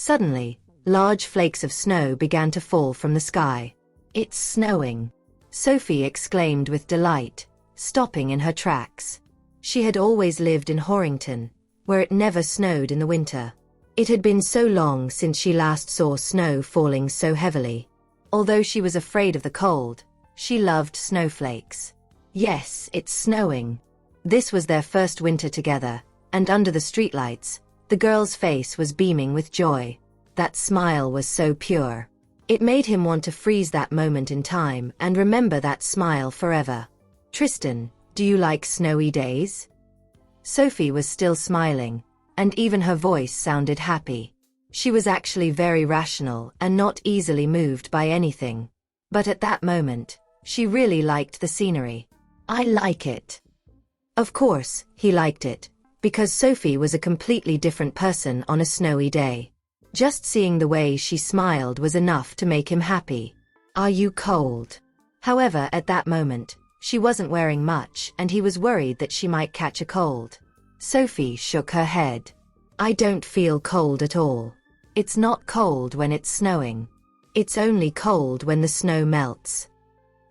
Suddenly, large flakes of snow began to fall from the sky. "It's snowing!" Sophie exclaimed with delight, stopping in her tracks. She had always lived in Horrington, where it never snowed in the winter. It had been so long since she last saw snow falling so heavily. Although she was afraid of the cold, she loved snowflakes. Yes, it's snowing. This was their first winter together, and under the streetlights, the girl's face was beaming with joy. That smile was so pure. It made him want to freeze that moment in time and remember that smile forever. "Tristan, do you like snowy days?" Sophie was still smiling, and even her voice sounded happy. She was actually very rational and not easily moved by anything. But at that moment, she really liked the scenery. "I like it." Of course, he liked it, because Sophie was a completely different person on a snowy day. Just seeing the way she smiled was enough to make him happy. "Are you cold?" However, at that moment, she wasn't wearing much and he was worried that she might catch a cold. Sophie shook her head. "I don't feel cold at all. It's not cold when it's snowing. It's only cold when the snow melts."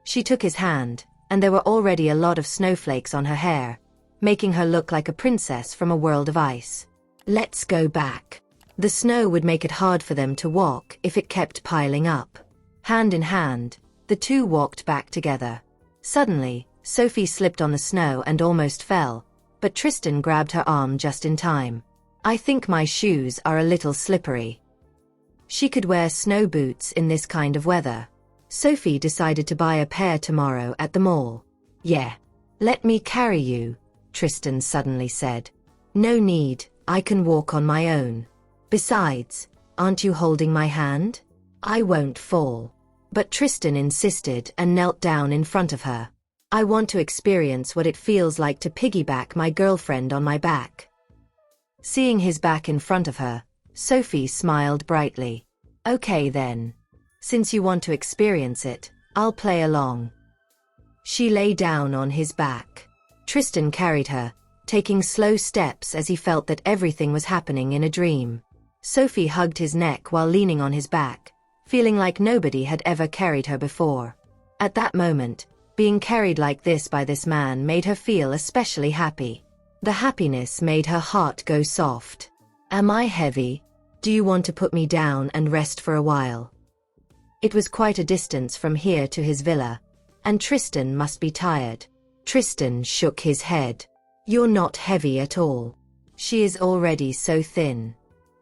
She took his hand, and there were already a lot of snowflakes on her hair, making her look like a princess from a world of ice. "Let's go back." The snow would make it hard for them to walk if it kept piling up. Hand in hand, the two walked back together. Suddenly, Sophie slipped on the snow and almost fell, but Tristan grabbed her arm just in time. "I think my shoes are a little slippery." She could wear snow boots in this kind of weather. Sophie decided to buy a pair tomorrow at the mall. "Yeah. Let me carry you," Tristan suddenly said. "No need, I can walk on my own. Besides, aren't you holding my hand? I won't fall." But Tristan insisted and knelt down in front of her. "I want to experience what it feels like to piggyback my girlfriend on my back." Seeing his back in front of her, Sophie smiled brightly. "Okay then. Since you want to experience it, I'll play along." She lay down on his back. Tristan carried her, taking slow steps as he felt that everything was happening in a dream. Sophie hugged his neck while leaning on his back, feeling like nobody had ever carried her before. At that moment, being carried like this by this man made her feel especially happy. The happiness made her heart go soft. "Am I heavy? Do you want to put me down and rest for a while?" It was quite a distance from here to his villa, and Tristan must be tired. Tristan shook his head. "You're not heavy at all. She is already so thin.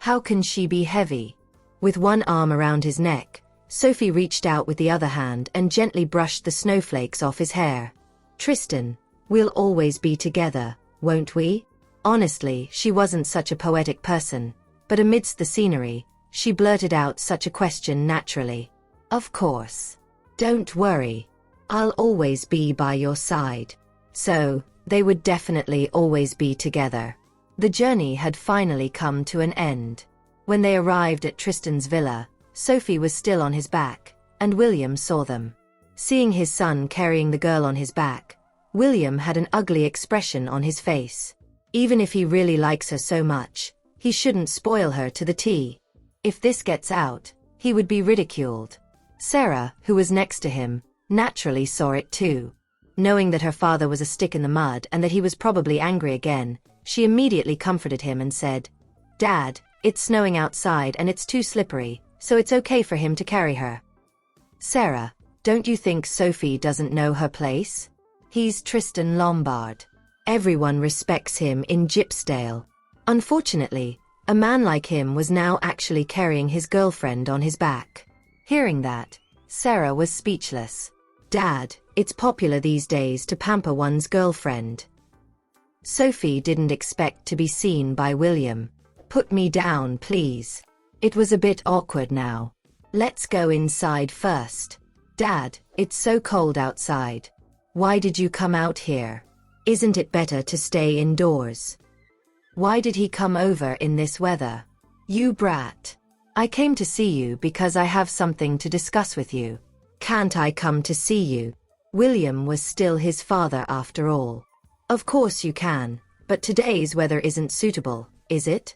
How can she be heavy?" With one arm around his neck, Sophie reached out with the other hand and gently brushed the snowflakes off his hair. "Tristan, we'll always be together, won't we?" Honestly, she wasn't such a poetic person, but amidst the scenery, she blurted out such a question naturally. "Of course. Don't worry. I'll always be by your side." So, they would definitely always be together. The journey had finally come to an end. When they arrived at Tristan's villa, Sophie was still on his back, and William saw them. Seeing his son carrying the girl on his back, William had an ugly expression on his face. Even if he really likes her so much, he shouldn't spoil her to the T. If this gets out, he would be ridiculed. Sarah, who was next to him, naturally saw it too. Knowing that her father was a stick in the mud and that he was probably angry again, she immediately comforted him and said, "Dad, it's snowing outside and it's too slippery, so it's okay for him to carry her." "Sarah, don't you think Sophie doesn't know her place? He's Tristan Lombard. Everyone respects him in Gypsdale." Unfortunately, a man like him was now actually carrying his girlfriend on his back. Hearing that, Sarah was speechless. "Dad, it's popular these days to pamper one's girlfriend." Sophie didn't expect to be seen by William. "Put me down, please." It was a bit awkward now. "Let's go inside first." "Dad, it's so cold outside. Why did you come out here? Isn't it better to stay indoors?" "Why did he come over in this weather?" "You brat. I came to see you because I have something to discuss with you." "Can't I come to see you?" William was still his father after all. "Of course you can, but today's weather isn't suitable, is it?"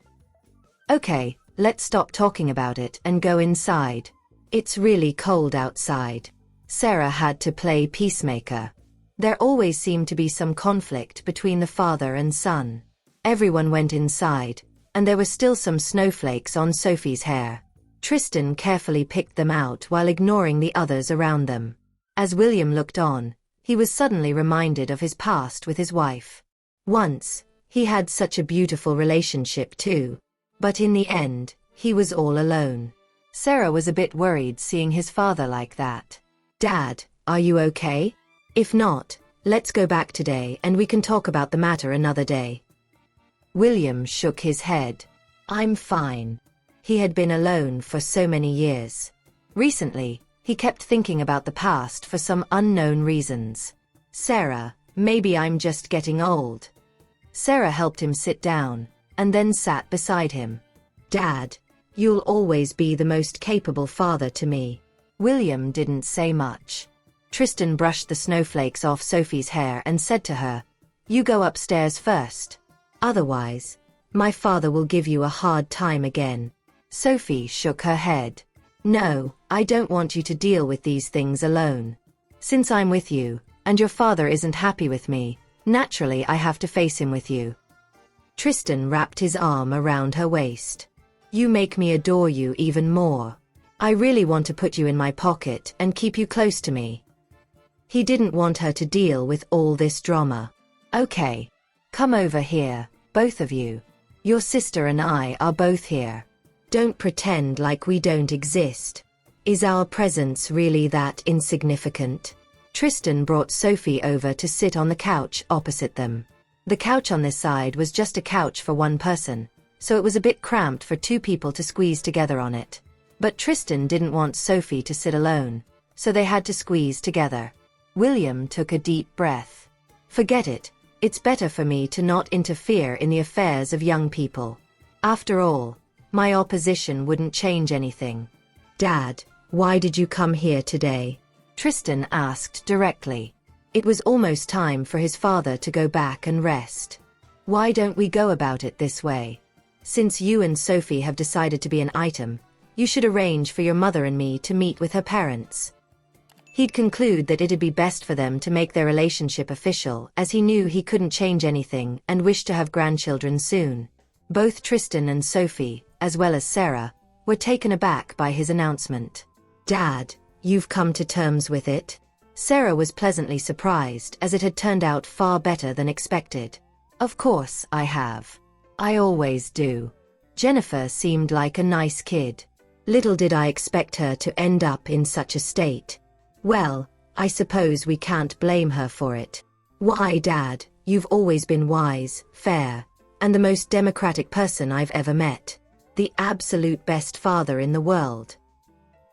"Okay, let's stop talking about it and go inside. It's really cold outside. Sarah had to play peacemaker. There always seemed to be some conflict between the father and son. Everyone went inside, and there were still some snowflakes on Sophie's hair. Tristan carefully picked them out while ignoring the others around them. As William looked on, he was suddenly reminded of his past with his wife. Once, he had such a beautiful relationship too. But in the end, he was all alone. Sarah was a bit worried seeing his father like that. "Dad, are you okay? If not, let's go back today and we can talk about the matter another day." William shook his head. "I'm fine." He had been alone for so many years. Recently, he kept thinking about the past for some unknown reasons. "Sarah, maybe I'm just getting old." Sarah helped him sit down, and then sat beside him. "Dad, you'll always be the most capable father to me." William didn't say much. Tristan brushed the snowflakes off Sophie's hair and said to her, "You go upstairs first. Otherwise, my father will give you a hard time again." Sophie shook her head. "No, I don't want you to deal with these things alone. Since I'm with you, and your father isn't happy with me, naturally I have to face him with you." Tristan wrapped his arm around her waist. "You make me adore you even more. I really want to put you in my pocket and keep you close to me." He didn't want her to deal with all this drama. "Okay. Come over here, both of you. Your sister and I are both here. Don't pretend like we don't exist. Is our presence really that insignificant?" Tristan brought Sophie over to sit on the couch opposite them. The couch on this side was just a couch for one person, so it was a bit cramped for two people to squeeze together on it. But Tristan didn't want Sophie to sit alone, so they had to squeeze together. William took a deep breath. "Forget it. It's better for me to not interfere in the affairs of young people. After all, my opposition wouldn't change anything." "Dad, why did you come here today?" Tristan asked directly. It was almost time for his father to go back and rest. "Why don't we go about it this way? Since you and Sophie have decided to be an item, you should arrange for your mother and me to meet with her parents." He'd conclude that it'd be best for them to make their relationship official, as he knew he couldn't change anything and wished to have grandchildren soon. Both Tristan and Sophie, as well as Sarah, were taken aback by his announcement. "Dad, you've come to terms with it?" Sarah was pleasantly surprised, as it had turned out far better than expected. "Of course I have. I always do." Jennifer seemed like a nice kid. Little did I expect her to end up in such a state. Well, I suppose we can't blame her for it. "Why, Dad, you've always been wise, fair, and the most democratic person I've ever met. The absolute best father in the world."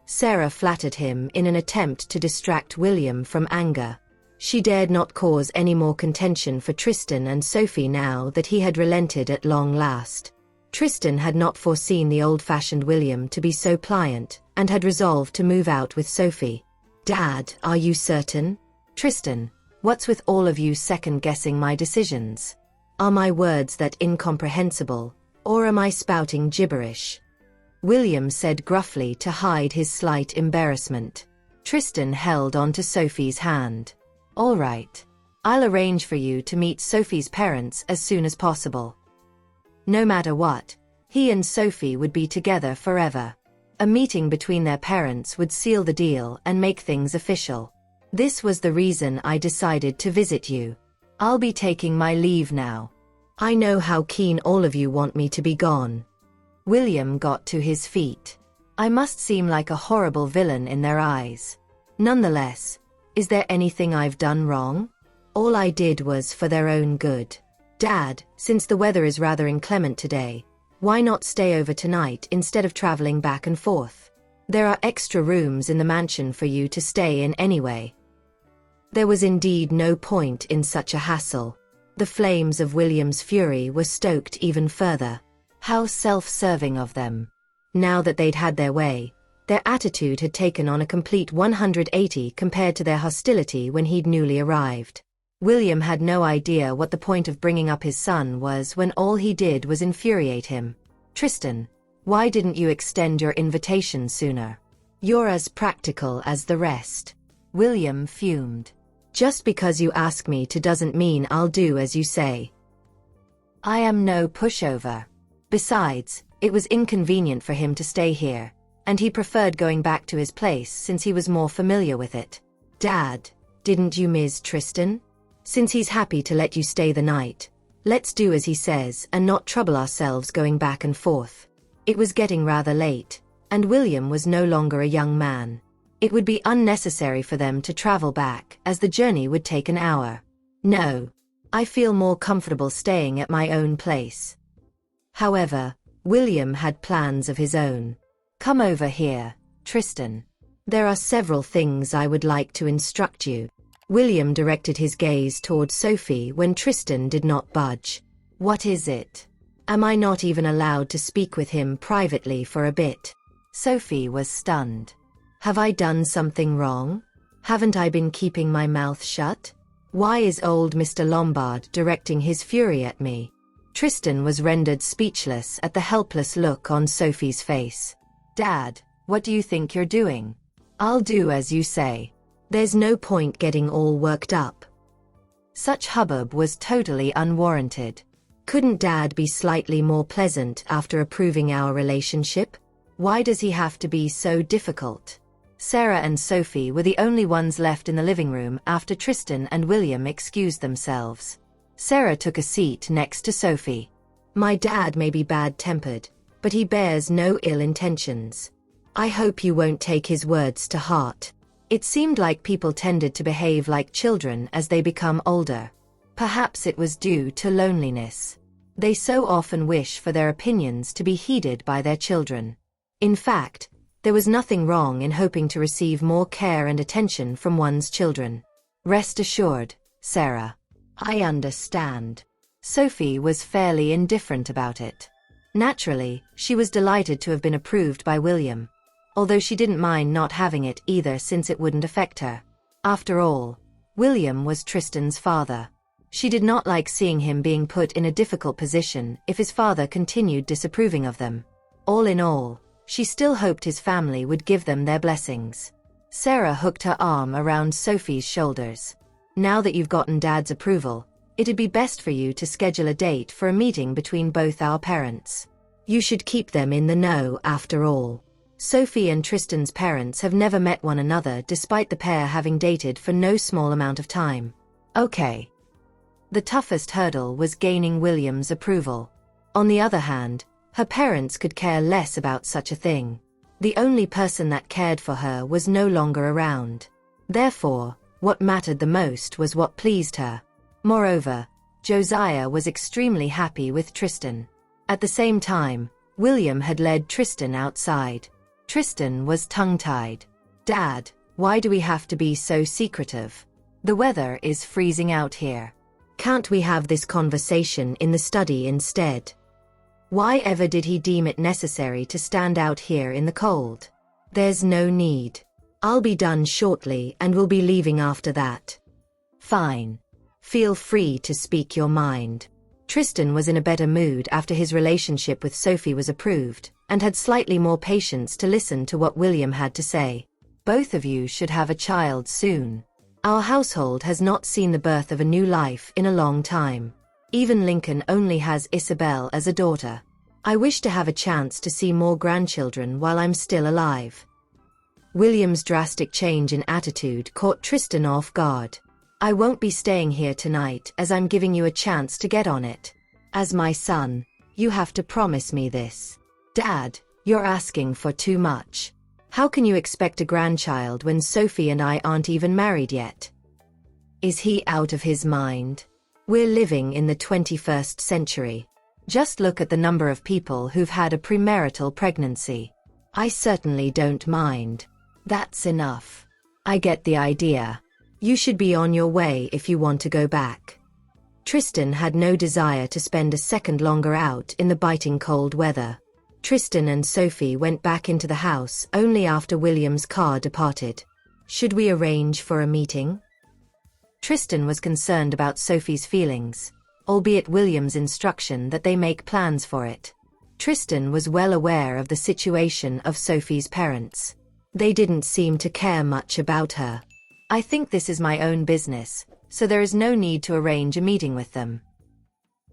Sarah flattered him in an attempt to distract William from anger. She dared not cause any more contention for Tristan and Sophie now that he had relented at long last. Tristan had not foreseen the old-fashioned William to be so pliant, and had resolved to move out with Sophie. "Dad, are you certain?" "Tristan, what's with all of you second-guessing my decisions? Are my words that incomprehensible, or am I spouting gibberish?" William said gruffly to hide his slight embarrassment. Tristan held onto Sophie's hand. "All right. I'll arrange for you to meet Sophie's parents as soon as possible." No matter what, he and Sophie would be together forever. A meeting between their parents would seal the deal and make things official. "This was the reason I decided to visit you. I'll be taking my leave now. I know how keen all of you want me to be gone." William got to his feet. "I must seem like a horrible villain in their eyes. Nonetheless, is there anything I've done wrong? All I did was for their own good. Dad, since the weather is rather inclement today, why not stay over tonight instead of traveling back and forth? There are extra rooms in the mansion for you to stay in anyway." There was indeed no point in such a hassle. The flames of William's fury were stoked even further. How self-serving of them. Now that they'd had their way, their attitude had taken on a complete 180 compared to their hostility when he'd newly arrived. William had no idea what the point of bringing up his son was when all he did was infuriate him. "Tristan, Why didn't you extend your invitation sooner? You're as practical as the rest. William fumed. Just because you ask me to doesn't mean I'll do as you say. I am no pushover. Besides, it was inconvenient for him to stay here, and he preferred going back to his place since he was more familiar with it. Dad, didn't you miss Tristan? Since he's happy to let you stay the night, let's do as he says and not trouble ourselves going back and forth. It was getting rather late, and William was no longer a young man. It would be unnecessary for them to travel back, as the journey would take an hour. No. I feel more comfortable staying at my own place. However, William had plans of his own. Come over here, Tristan. There are several things I would like to instruct you. William directed his gaze toward Sophie when Tristan did not budge. What is it? Am I not even allowed to speak with him privately for a bit? Sophie was stunned. Have I done something wrong? Haven't I been keeping my mouth shut? Why is old Mr. Lombard directing his fury at me? Tristan was rendered speechless at the helpless look on Sophie's face. Dad, what do you think you're doing? I'll do as you say. There's no point getting all worked up. Such hubbub was totally unwarranted. Couldn't Dad be slightly more pleasant after approving our relationship? Why does he have to be so difficult? Sarah and Sophie were the only ones left in the living room after Tristan and William excused themselves. Sarah took a seat next to Sophie. My dad may be bad-tempered, but he bears no ill intentions. I hope you won't take his words to heart. It seemed like people tended to behave like children as they become older. Perhaps it was due to loneliness. They so often wish for their opinions to be heeded by their children. In fact, there was nothing wrong in hoping to receive more care and attention from one's children. Rest assured, Sarah. I understand. Sophie was fairly indifferent about it. Naturally, she was delighted to have been approved by William, although she didn't mind not having it either since it wouldn't affect her. After all, William was Tristan's father. She did not like seeing him being put in a difficult position if his father continued disapproving of them. All in all, she still hoped his family would give them their blessings. Sarah hooked her arm around Sophie's shoulders. Now that you've gotten Dad's approval, it'd be best for you to schedule a date for a meeting between both our parents. You should keep them in the know after all. Sophie and Tristan's parents have never met one another despite the pair having dated for no small amount of time. Okay. The toughest hurdle was gaining William's approval. On the other hand, her parents could care less about such a thing. The only person that cared for her was no longer around. Therefore, what mattered the most was what pleased her. Moreover, Josiah was extremely happy with Tristan. At the same time, William had led Tristan outside. Tristan was tongue-tied. Dad, why do we have to be so secretive? The weather is freezing out here. Can't we have this conversation in the study instead? Why ever did he deem it necessary to stand out here in the cold? There's no need. I'll be done shortly and will be leaving after that. Fine. Feel free to speak your mind. Tristan was in a better mood after his relationship with Sophie was approved, and had slightly more patience to listen to what William had to say. Both of you should have a child soon. Our household has not seen the birth of a new life in a long time. Even Lincoln only has Isabel as a daughter. I wish to have a chance to see more grandchildren while I'm still alive. William's drastic change in attitude caught Tristan off guard. I won't be staying here tonight as I'm giving you a chance to get on it. As my son, you have to promise me this. Dad, you're asking for too much. How can you expect a grandchild when Sophie and I aren't even married yet? Is he out of his mind? We're living in the 21st century. Just look at the number of people who've had a premarital pregnancy. I certainly don't mind. That's enough. I get the idea. You should be on your way if you want to go back. Tristan had no desire to spend a second longer out in the biting cold weather. Tristan and Sophie went back into the house only after William's car departed. Should we arrange for a meeting? Tristan was concerned about Sophie's feelings, albeit William's instruction that they make plans for it. Tristan was well aware of the situation of Sophie's parents. They didn't seem to care much about her. I think this is my own business, so there is no need to arrange a meeting with them.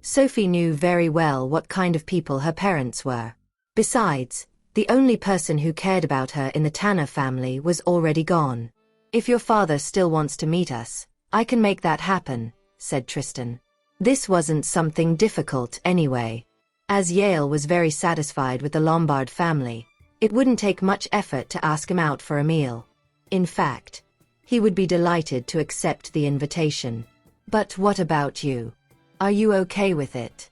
Sophie knew very well what kind of people her parents were. Besides, the only person who cared about her in the Tanner family was already gone. If your father still wants to meet us, I can make that happen, said Tristan. This wasn't something difficult anyway. As Yale was very satisfied with the Lombard family, it wouldn't take much effort to ask him out for a meal. In fact, he would be delighted to accept the invitation. But what about you? Are you okay with it?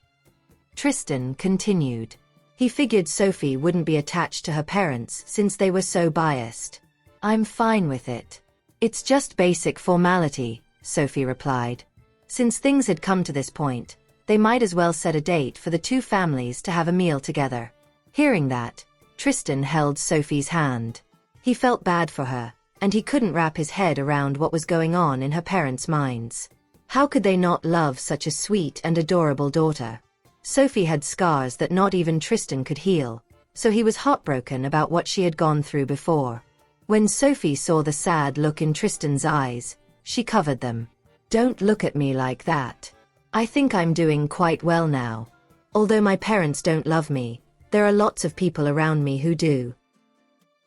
Tristan continued. He figured Sophie wouldn't be attached to her parents since they were so biased. I'm fine with it. It's just basic formality, Sophie replied. Since things had come to this point, they might as well set a date for the two families to have a meal together. Hearing that, Tristan held Sophie's hand. He felt bad for her, and he couldn't wrap his head around what was going on in her parents' minds. How could they not love such a sweet and adorable daughter? Sophie had scars that not even Tristan could heal, so he was heartbroken about what she had gone through before. When Sophie saw the sad look in Tristan's eyes, she covered them. Don't look at me like that. I think I'm doing quite well now. Although my parents don't love me, there are lots of people around me who do.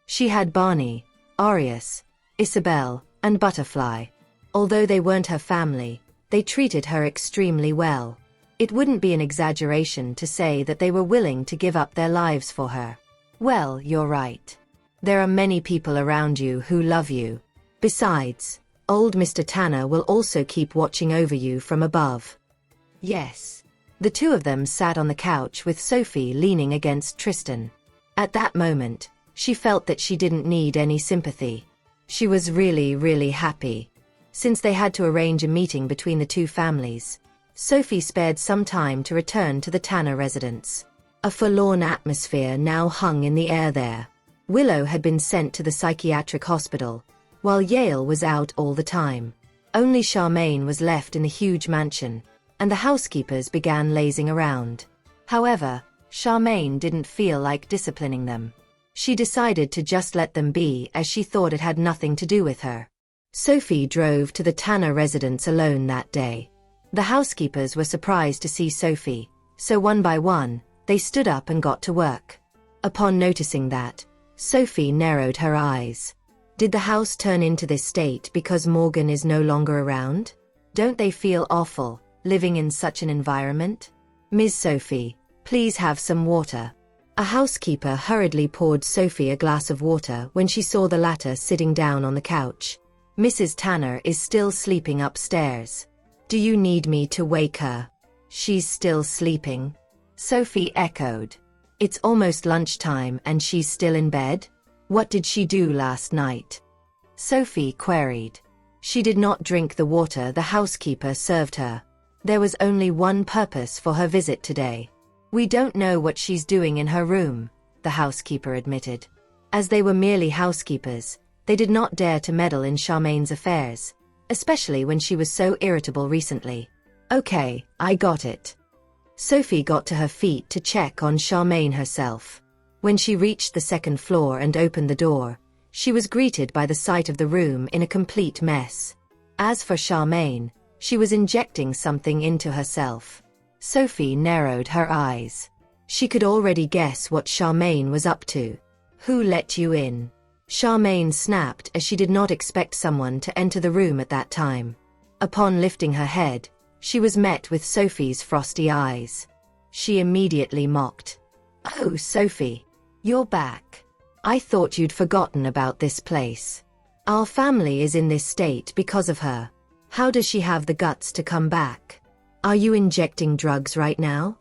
She had Barney, Arius, Isabel, and Butterfly. Although they weren't her family, they treated her extremely well. It wouldn't be an exaggeration to say that they were willing to give up their lives for her. Well, you're right. There are many people around you who love you. Besides, old Mr. Tanner will also keep watching over you from above. Yes. The two of them sat on the couch with Sophie leaning against Tristan. At that moment, she felt that she didn't need any sympathy. She was really happy. Since they had to arrange a meeting between the two families, Sophie spared some time to return to the Tanner residence. A forlorn atmosphere now hung in the air there. Willow had been sent to the psychiatric hospital, while Yale was out all the time. Only Charmaine was left in the huge mansion, and the housekeepers began lazing around. However, Charmaine didn't feel like disciplining them. She decided to just let them be, as she thought it had nothing to do with her. Sophie drove to the Tanner residence alone that day. The housekeepers were surprised to see Sophie, so one by one, they stood up and got to work. Upon noticing that, Sophie narrowed her eyes. Did the house turn into this state because Morgan is no longer around? Don't they feel awful, living in such an environment? Ms. Sophie, please have some water. A housekeeper hurriedly poured Sophie a glass of water when she saw the latter sitting down on the couch. Mrs. Tanner is still sleeping upstairs. Do you need me to wake her? She's still sleeping? Sophie echoed. It's almost lunchtime and she's still in bed? What did she do last night? Sophie queried. She did not drink the water the housekeeper served her. There was only one purpose for her visit today. We don't know what she's doing in her room, the housekeeper admitted. As they were merely housekeepers, they did not dare to meddle in Charmaine's affairs, especially when she was so irritable recently. Okay, I got it. Sophie got to her feet to check on Charmaine herself. When she reached the second floor and opened the door, she was greeted by the sight of the room in a complete mess. As for Charmaine, she was injecting something into herself. Sophie narrowed her eyes. She could already guess what Charmaine was up to. Who let you in? Charmaine snapped as she did not expect someone to enter the room at that time. Upon lifting her head, she was met with Sophie's frosty eyes. She immediately mocked. Oh, Sophie, you're back. I thought you'd forgotten about this place. Our family is in this state because of her. How does she have the guts to come back? Are you injecting drugs right now?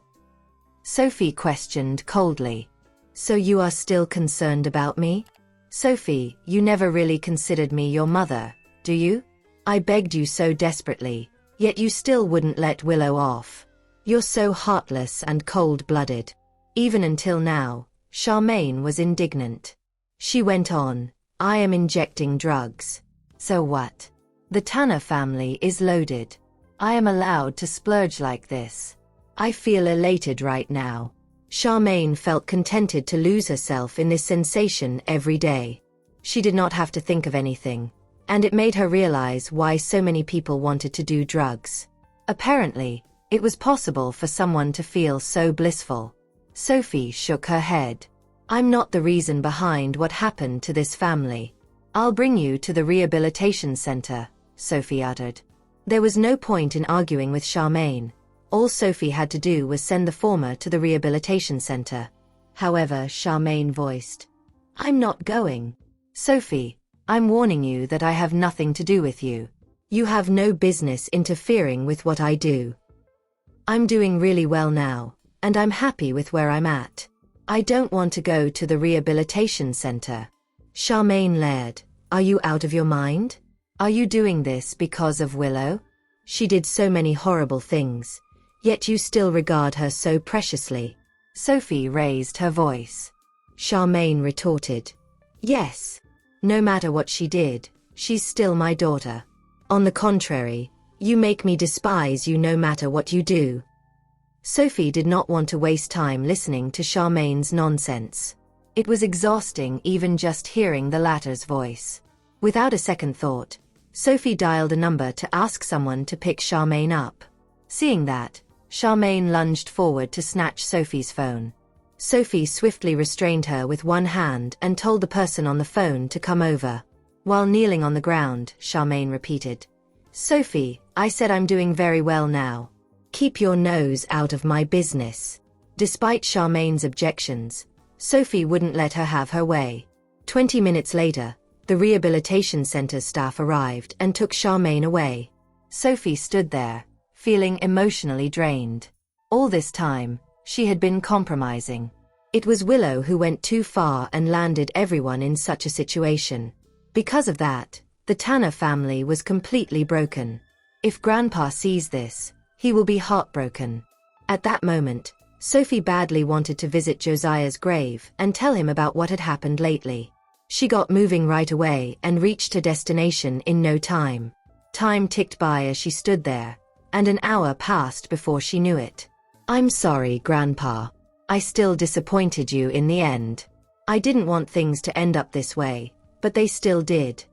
Sophie questioned coldly. So you are still concerned about me? Sophie, you never really considered me your mother, do you? I begged you so desperately, yet you still wouldn't let Willow off. You're so heartless and cold-blooded. Even until now, Charmaine was indignant. She went on, I am injecting drugs. So what? The Tanner family is loaded. I am allowed to splurge like this. I feel elated right now. Charmaine felt contented to lose herself in this sensation every day. She did not have to think of anything, and it made her realize why so many people wanted to do drugs. Apparently, it was possible for someone to feel so blissful. Sophie shook her head. I'm not the reason behind what happened to this family. I'll bring you to the rehabilitation center, Sophie uttered. There was no point in arguing with Charmaine. All Sophie had to do was send the former to the rehabilitation center. However, Charmaine voiced, I'm not going. Sophie, I'm warning you that I have nothing to do with you. You have no business interfering with what I do. I'm doing really well now, and I'm happy with where I'm at. I don't want to go to the rehabilitation center. Charmaine leered. Are you out of your mind? Are you doing this because of Willow? She did so many horrible things, yet you still regard her so preciously. Sophie raised her voice. Charmaine retorted, yes. No matter what she did, she's still my daughter. On the contrary, you make me despise you no matter what you do. Sophie did not want to waste time listening to Charmaine's nonsense. It was exhausting even just hearing the latter's voice. Without a second thought, Sophie dialed a number to ask someone to pick Charmaine up. Seeing that, Charmaine lunged forward to snatch Sophie's phone. Sophie swiftly restrained her with one hand and told the person on the phone to come over. While kneeling on the ground, Charmaine repeated, Sophie, I said I'm doing very well now. Keep your nose out of my business. Despite Charmaine's objections, Sophie wouldn't let her have her way. 20 minutes later, the rehabilitation center's staff arrived and took Charmaine away. Sophie stood there, feeling emotionally drained. All this time, she had been compromising. It was Willow who went too far and landed everyone in such a situation. Because of that, the Tanner family was completely broken. If Grandpa sees this, he will be heartbroken. At that moment, Sophie badly wanted to visit Josiah's grave and tell him about what had happened lately. She got moving right away and reached her destination in no time. Time ticked by as she stood there, and an hour passed before she knew it. I'm sorry, Grandpa. I still disappointed you in the end. I didn't want things to end up this way, but they still did.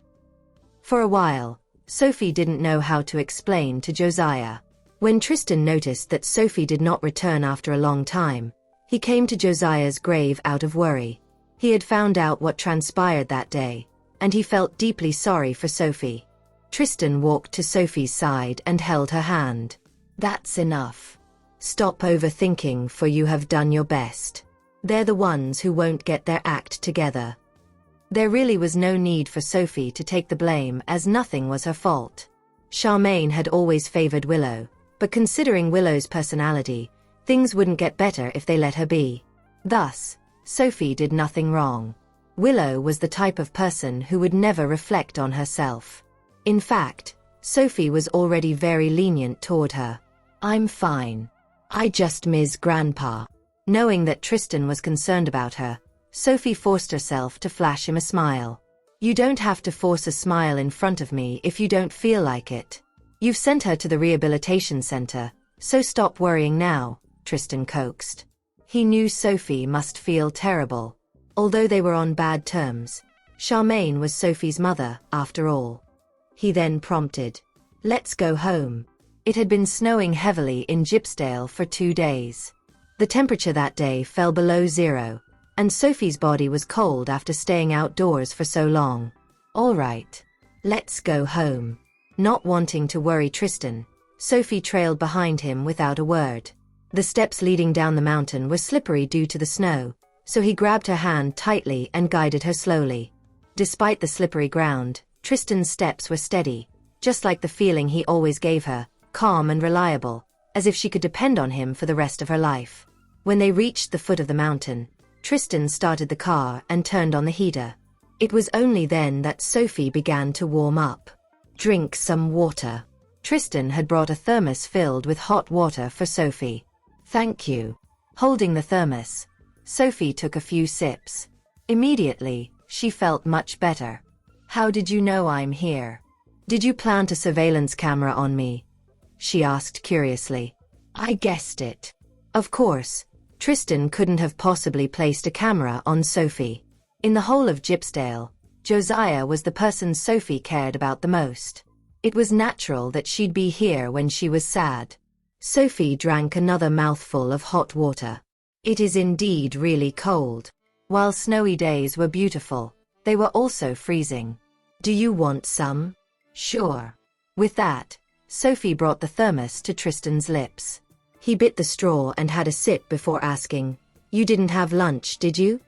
For a while, Sophie didn't know how to explain to Josiah. When Tristan noticed that Sophie did not return after a long time, he came to Josiah's grave out of worry. He had found out what transpired that day, and he felt deeply sorry for Sophie. Tristan walked to Sophie's side and held her hand. That's enough. Stop overthinking, for you have done your best. They're the ones who won't get their act together. There really was no need for Sophie to take the blame, as nothing was her fault. Charmaine had always favored Willow, but considering Willow's personality, things wouldn't get better if they let her be. Thus, Sophie did nothing wrong. Willow was the type of person who would never reflect on herself. In fact, Sophie was already very lenient toward her. I'm fine. I just miss Grandpa. Knowing that Tristan was concerned about her, Sophie forced herself to flash him a smile. You don't have to force a smile in front of me if you don't feel like it. You've sent her to the rehabilitation center, so stop worrying now, Tristan coaxed. He knew Sophie must feel terrible. Although they were on bad terms, Charmaine was Sophie's mother, after all. He then prompted, let's go home. It had been snowing heavily in Gypsdale for 2 days. The temperature that day fell below zero, and Sophie's body was cold after staying outdoors for so long. All right, let's go home. Not wanting to worry Tristan, Sophie trailed behind him without a word. The steps leading down the mountain were slippery due to the snow, so he grabbed her hand tightly and guided her slowly. Despite the slippery ground, Tristan's steps were steady, just like the feeling he always gave her, calm and reliable, as if she could depend on him for the rest of her life. When they reached the foot of the mountain, Tristan started the car and turned on the heater. It was only then that Sophie began to warm up. Drink some water. Tristan had brought a thermos filled with hot water for Sophie. Thank you. Holding the thermos, Sophie took a few sips. Immediately, she felt much better. How did you know I'm here? Did you plant a surveillance camera on me? She asked curiously. I guessed it. Of course, Tristan couldn't have possibly placed a camera on Sophie. In the whole of Gypsdale, Josiah was the person Sophie cared about the most. It was natural that she'd be here when she was sad. Sophie drank another mouthful of hot water. It is indeed really cold. While snowy days were beautiful, they were also freezing. Do you want some? Sure. With that, Sophie brought the thermos to Tristan's lips. He bit the straw and had a sip before asking, "You didn't have lunch, did you?"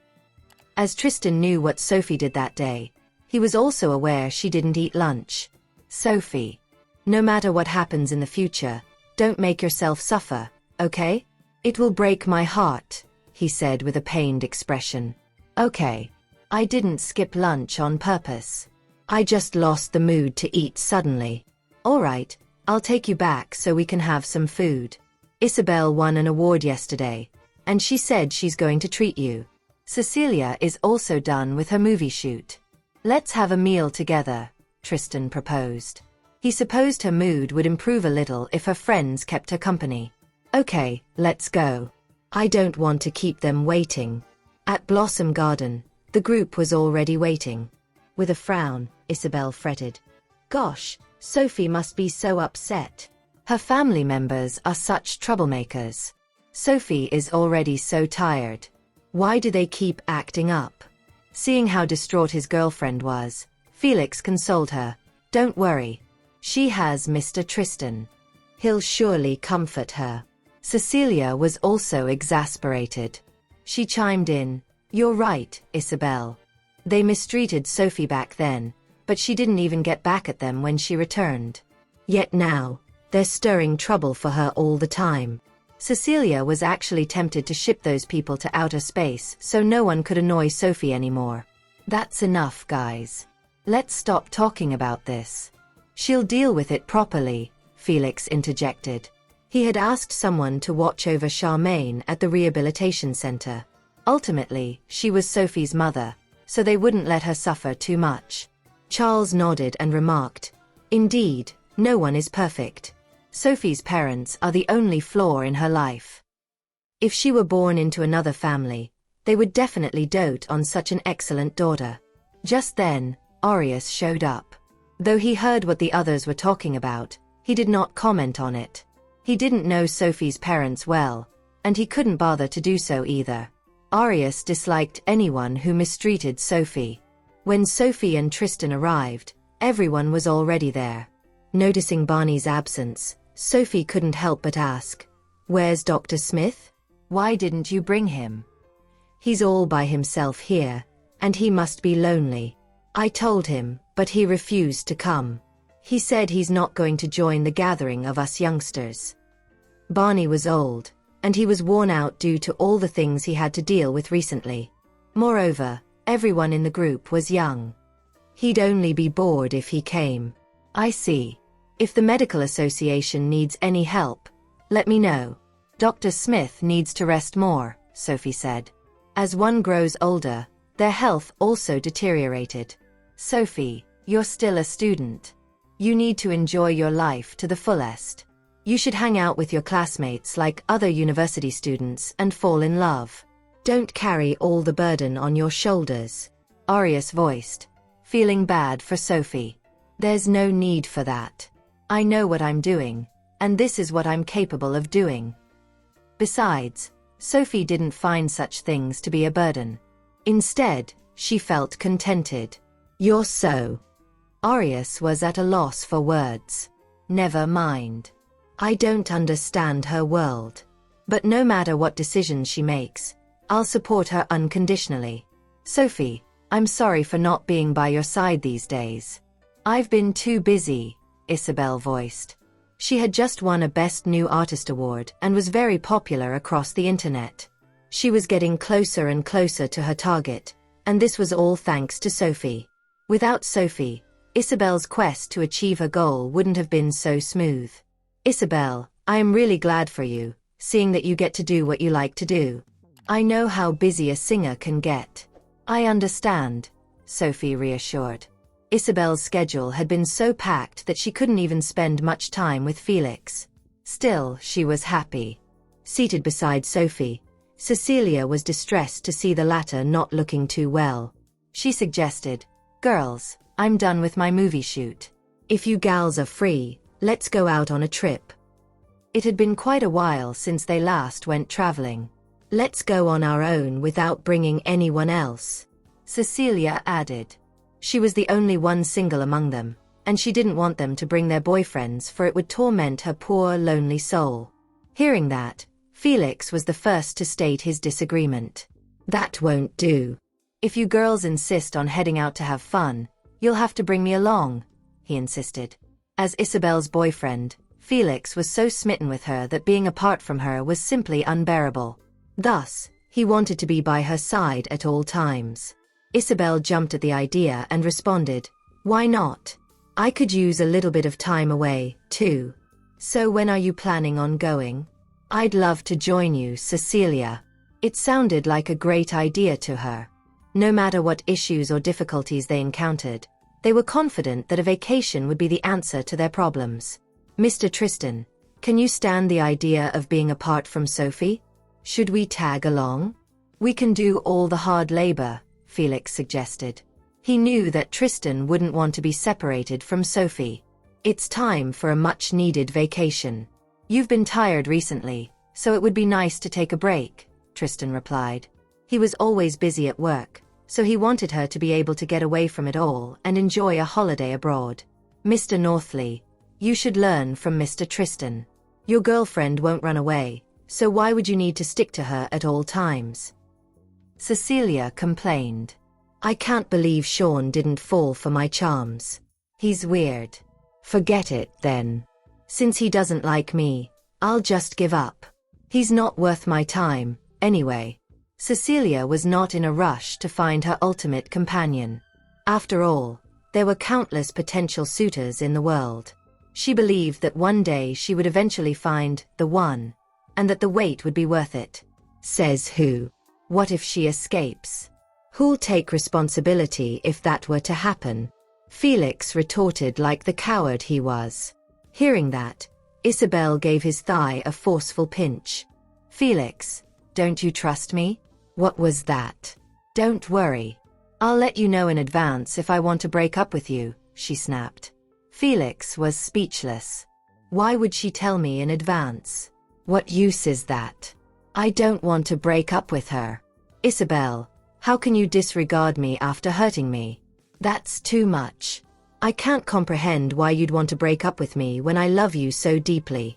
As Tristan knew what Sophie did that day, he was also aware she didn't eat lunch. Sophie, no matter what happens in the future, don't make yourself suffer, okay? It will break my heart, he said with a pained expression. Okay. I didn't skip lunch on purpose. I just lost the mood to eat suddenly. All right, I'll take you back so we can have some food. Isabel won an award yesterday, and she said she's going to treat you. Cecilia is also done with her movie shoot. Let's have a meal together, Tristan proposed. He supposed her mood would improve a little if her friends kept her company. Okay, let's go. I don't want to keep them waiting. At Blossom Garden, the group was already waiting. With a frown, Isabel fretted. Gosh, Sophie must be so upset. Her family members are such troublemakers. Sophie is already so tired. Why do they keep acting up? Seeing how distraught his girlfriend was, Felix consoled her. Don't worry. She has Mr. Tristan. He'll surely comfort her. Cecilia was also exasperated. She chimed in, "You're right, Isabel. They mistreated Sophie back then, but she didn't even get back at them when she returned. Yet now, they're stirring trouble for her all the time." Cecilia was actually tempted to ship those people to outer space so no one could annoy Sophie anymore. That's enough, guys. Let's stop talking about this. She'll deal with it properly, Felix interjected. He had asked someone to watch over Charmaine at the rehabilitation center. Ultimately, she was Sophie's mother, so they wouldn't let her suffer too much. Charles nodded and remarked, "Indeed, no one is perfect. Sophie's parents are the only flaw in her life. If she were born into another family, they would definitely dote on such an excellent daughter." Just then, Aureus showed up. Though he heard what the others were talking about, he did not comment on it. He didn't know Sophie's parents well, and he couldn't bother to do so either. Aureus disliked anyone who mistreated Sophie. When Sophie and Tristan arrived, everyone was already there. Noticing Barney's absence, Sophie couldn't help but ask, "Where's Dr. Smith? Why didn't you bring him? He's all by himself here, and he must be lonely. I told him, but he refused to come. He said he's not going to join the gathering of us youngsters." Barney was old, and he was worn out due to all the things he had to deal with recently. Moreover, everyone in the group was young. He'd only be bored if he came. "I see. If the medical association needs any help, let me know. Dr. Smith needs to rest more," Sophie said. As one grows older, their health also deteriorated. "Sophie, you're still a student. You need to enjoy your life to the fullest. You should hang out with your classmates like other university students and fall in love. Don't carry all the burden on your shoulders," Aureus voiced, feeling bad for Sophie. "There's no need for that. I know what I'm doing, and this is what I'm capable of doing." Besides, Sophie didn't find such things to be a burden. Instead, she felt contented. "You're so..." Aureus was at a loss for words. "Never mind. I don't understand her world. But no matter what decisions she makes, I'll support her unconditionally. Sophie, I'm sorry for not being by your side these days. I've been too busy," Isabel voiced. She had just won a Best New Artist award and was very popular across the internet. She was getting closer and closer to her target, and this was all thanks to Sophie. Without Sophie, Isabel's quest to achieve her goal wouldn't have been so smooth. "Isabel, I am really glad for you, seeing that you get to do what you like to do. I know how busy a singer can get." "I understand," Sophie reassured. Isabel's schedule had been so packed that she couldn't even spend much time with Felix. Still, she was happy. Seated beside Sophie, Cecilia was distressed to see the latter not looking too well. She suggested, "Girls, I'm done with my movie shoot. If you gals are free, let's go out on a trip." It had been quite a while since they last went traveling. "Let's go on our own without bringing anyone else," Cecilia added. She was the only one single among them, and she didn't want them to bring their boyfriends, for it would torment her poor, lonely soul. Hearing that, Felix was the first to state his disagreement. "That won't do. If you girls insist on heading out to have fun, you'll have to bring me along," he insisted. As Isabel's boyfriend, Felix was so smitten with her that being apart from her was simply unbearable. Thus, he wanted to be by her side at all times. Isabel jumped at the idea and responded, "Why not? I could use a little bit of time away, too. So when are you planning on going?" "I'd love to join you, Cecilia." It sounded like a great idea to her. No matter what issues or difficulties they encountered, they were confident that a vacation would be the answer to their problems. "Mr. Tristan, can you stand the idea of being apart from Sophie? Should we tag along? We can do all the hard labor," Felix suggested. He knew that Tristan wouldn't want to be separated from Sophie. "It's time for a much-needed vacation. You've been tired recently, so it would be nice to take a break," Tristan replied. He was always busy at work, so he wanted her to be able to get away from it all and enjoy a holiday abroad. "Mr. Northley, you should learn from Mr. Tristan. Your girlfriend won't run away, so why would you need to stick to her at all times?" Cecilia complained. "I can't believe Sean didn't fall for my charms. He's weird." "Forget it, then. Since he doesn't like me, I'll just give up. He's not worth my time, anyway." Cecilia was not in a rush to find her ultimate companion. After all, there were countless potential suitors in the world. She believed that one day she would eventually find the one, and that the wait would be worth it. Says who? What if she escapes? Who'll take responsibility if that were to happen? Felix retorted like the coward he was. Hearing that, Isabel gave his thigh a forceful pinch. "Felix, don't you trust me?" "What was that?" "Don't worry. I'll let you know in advance if I want to break up with you," she snapped. Felix was speechless. Why would she tell me in advance? What use is that? I don't want to break up with her. "Isabel, how can you disregard me after hurting me? That's too much. I can't comprehend why you'd want to break up with me when I love you so deeply."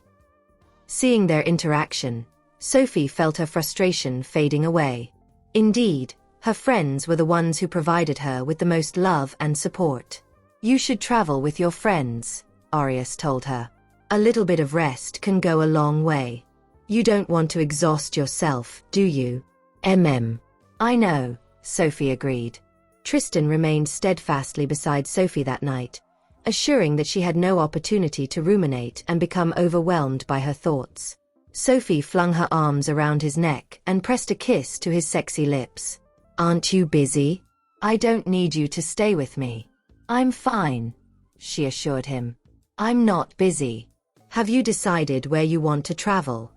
Seeing their interaction, Sophie felt her frustration fading away. Indeed, her friends were the ones who provided her with the most love and support. "You should travel with your friends," Arias told her. "A little bit of rest can go a long way. You don't want to exhaust yourself, do you?" "I know," Sophie agreed. Tristan remained steadfastly beside Sophie that night, assuring that she had no opportunity to ruminate and become overwhelmed by her thoughts. Sophie flung her arms around his neck and pressed a kiss to his sexy lips. "Aren't you busy? I don't need you to stay with me." "I'm fine," she assured him. "I'm not busy. Have you decided where you want to travel?"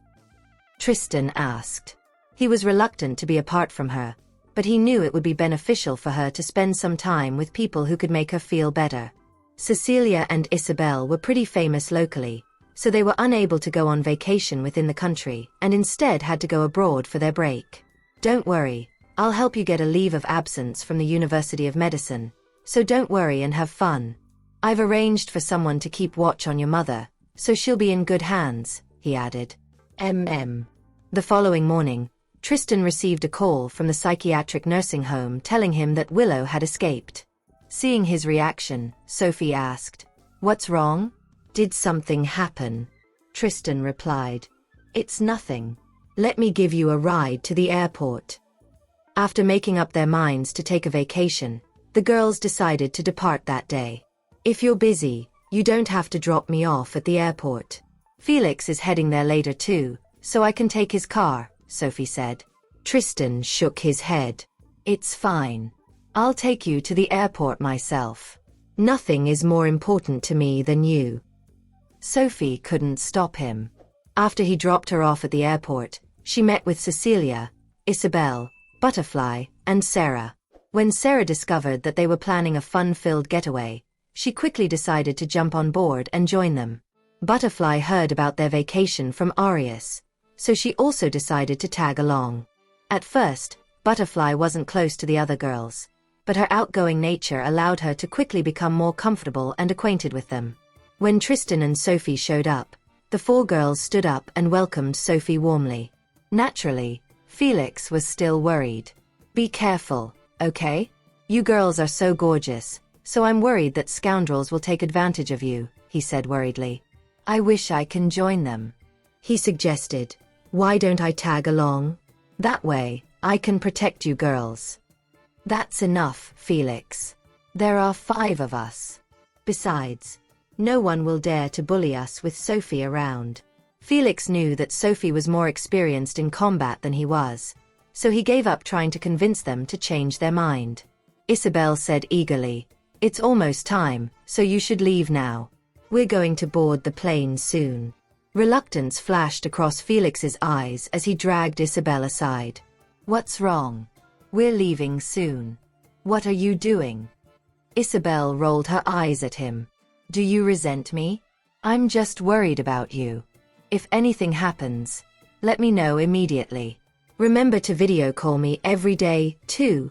Tristan asked. He was reluctant to be apart from her, but he knew it would be beneficial for her to spend some time with people who could make her feel better. Cecilia and Isabel were pretty famous locally, so they were unable to go on vacation within the country and instead had to go abroad for their break. "Don't worry, I'll help you get a leave of absence from the University of Medicine, so don't worry and have fun. I've arranged for someone to keep watch on your mother, so she'll be in good hands," he added. The following morning, Tristan received a call from the psychiatric nursing home telling him that Willow had escaped. Seeing his reaction, Sophie asked, "What's wrong? Did something happen?" Tristan replied, "It's nothing. Let me give you a ride to the airport." After making up their minds to take a vacation, the girls decided to depart that day. "If you're busy, you don't have to drop me off at the airport. Felix is heading there later too, so I can take his car," Sophie said. Tristan shook his head. "It's fine. I'll take you to the airport myself. Nothing is more important to me than you." Sophie couldn't stop him. After he dropped her off at the airport, she met with Cecilia, Isabel, Butterfly, and Sarah. When Sarah discovered that they were planning a fun-filled getaway, she quickly decided to jump on board and join them. Butterfly heard about their vacation from Arius, so she also decided to tag along. At first, Butterfly wasn't close to the other girls, but her outgoing nature allowed her to quickly become more comfortable and acquainted with them. When Tristan and Sophie showed up, the four girls stood up and welcomed Sophie warmly. Naturally, Felix was still worried. "Be careful, okay? You girls are so gorgeous, so I'm worried that scoundrels will take advantage of you," he said worriedly. "I wish I can join them," he suggested. "Why don't I tag along? That way, I can protect you girls." "That's enough, Felix. There are 5 of us. Besides, no one will dare to bully us with Sophie around." Felix knew that Sophie was more experienced in combat than he was, so he gave up trying to convince them to change their mind. Isabel said eagerly, "It's almost time, so you should leave now. We're going to board the plane soon." Reluctance flashed across Felix's eyes as he dragged Isabel aside. "What's wrong? We're leaving soon. What are you doing?" Isabel rolled her eyes at him. "Do you resent me? I'm just worried about you. If anything happens, let me know immediately. Remember to video call me every day, too,"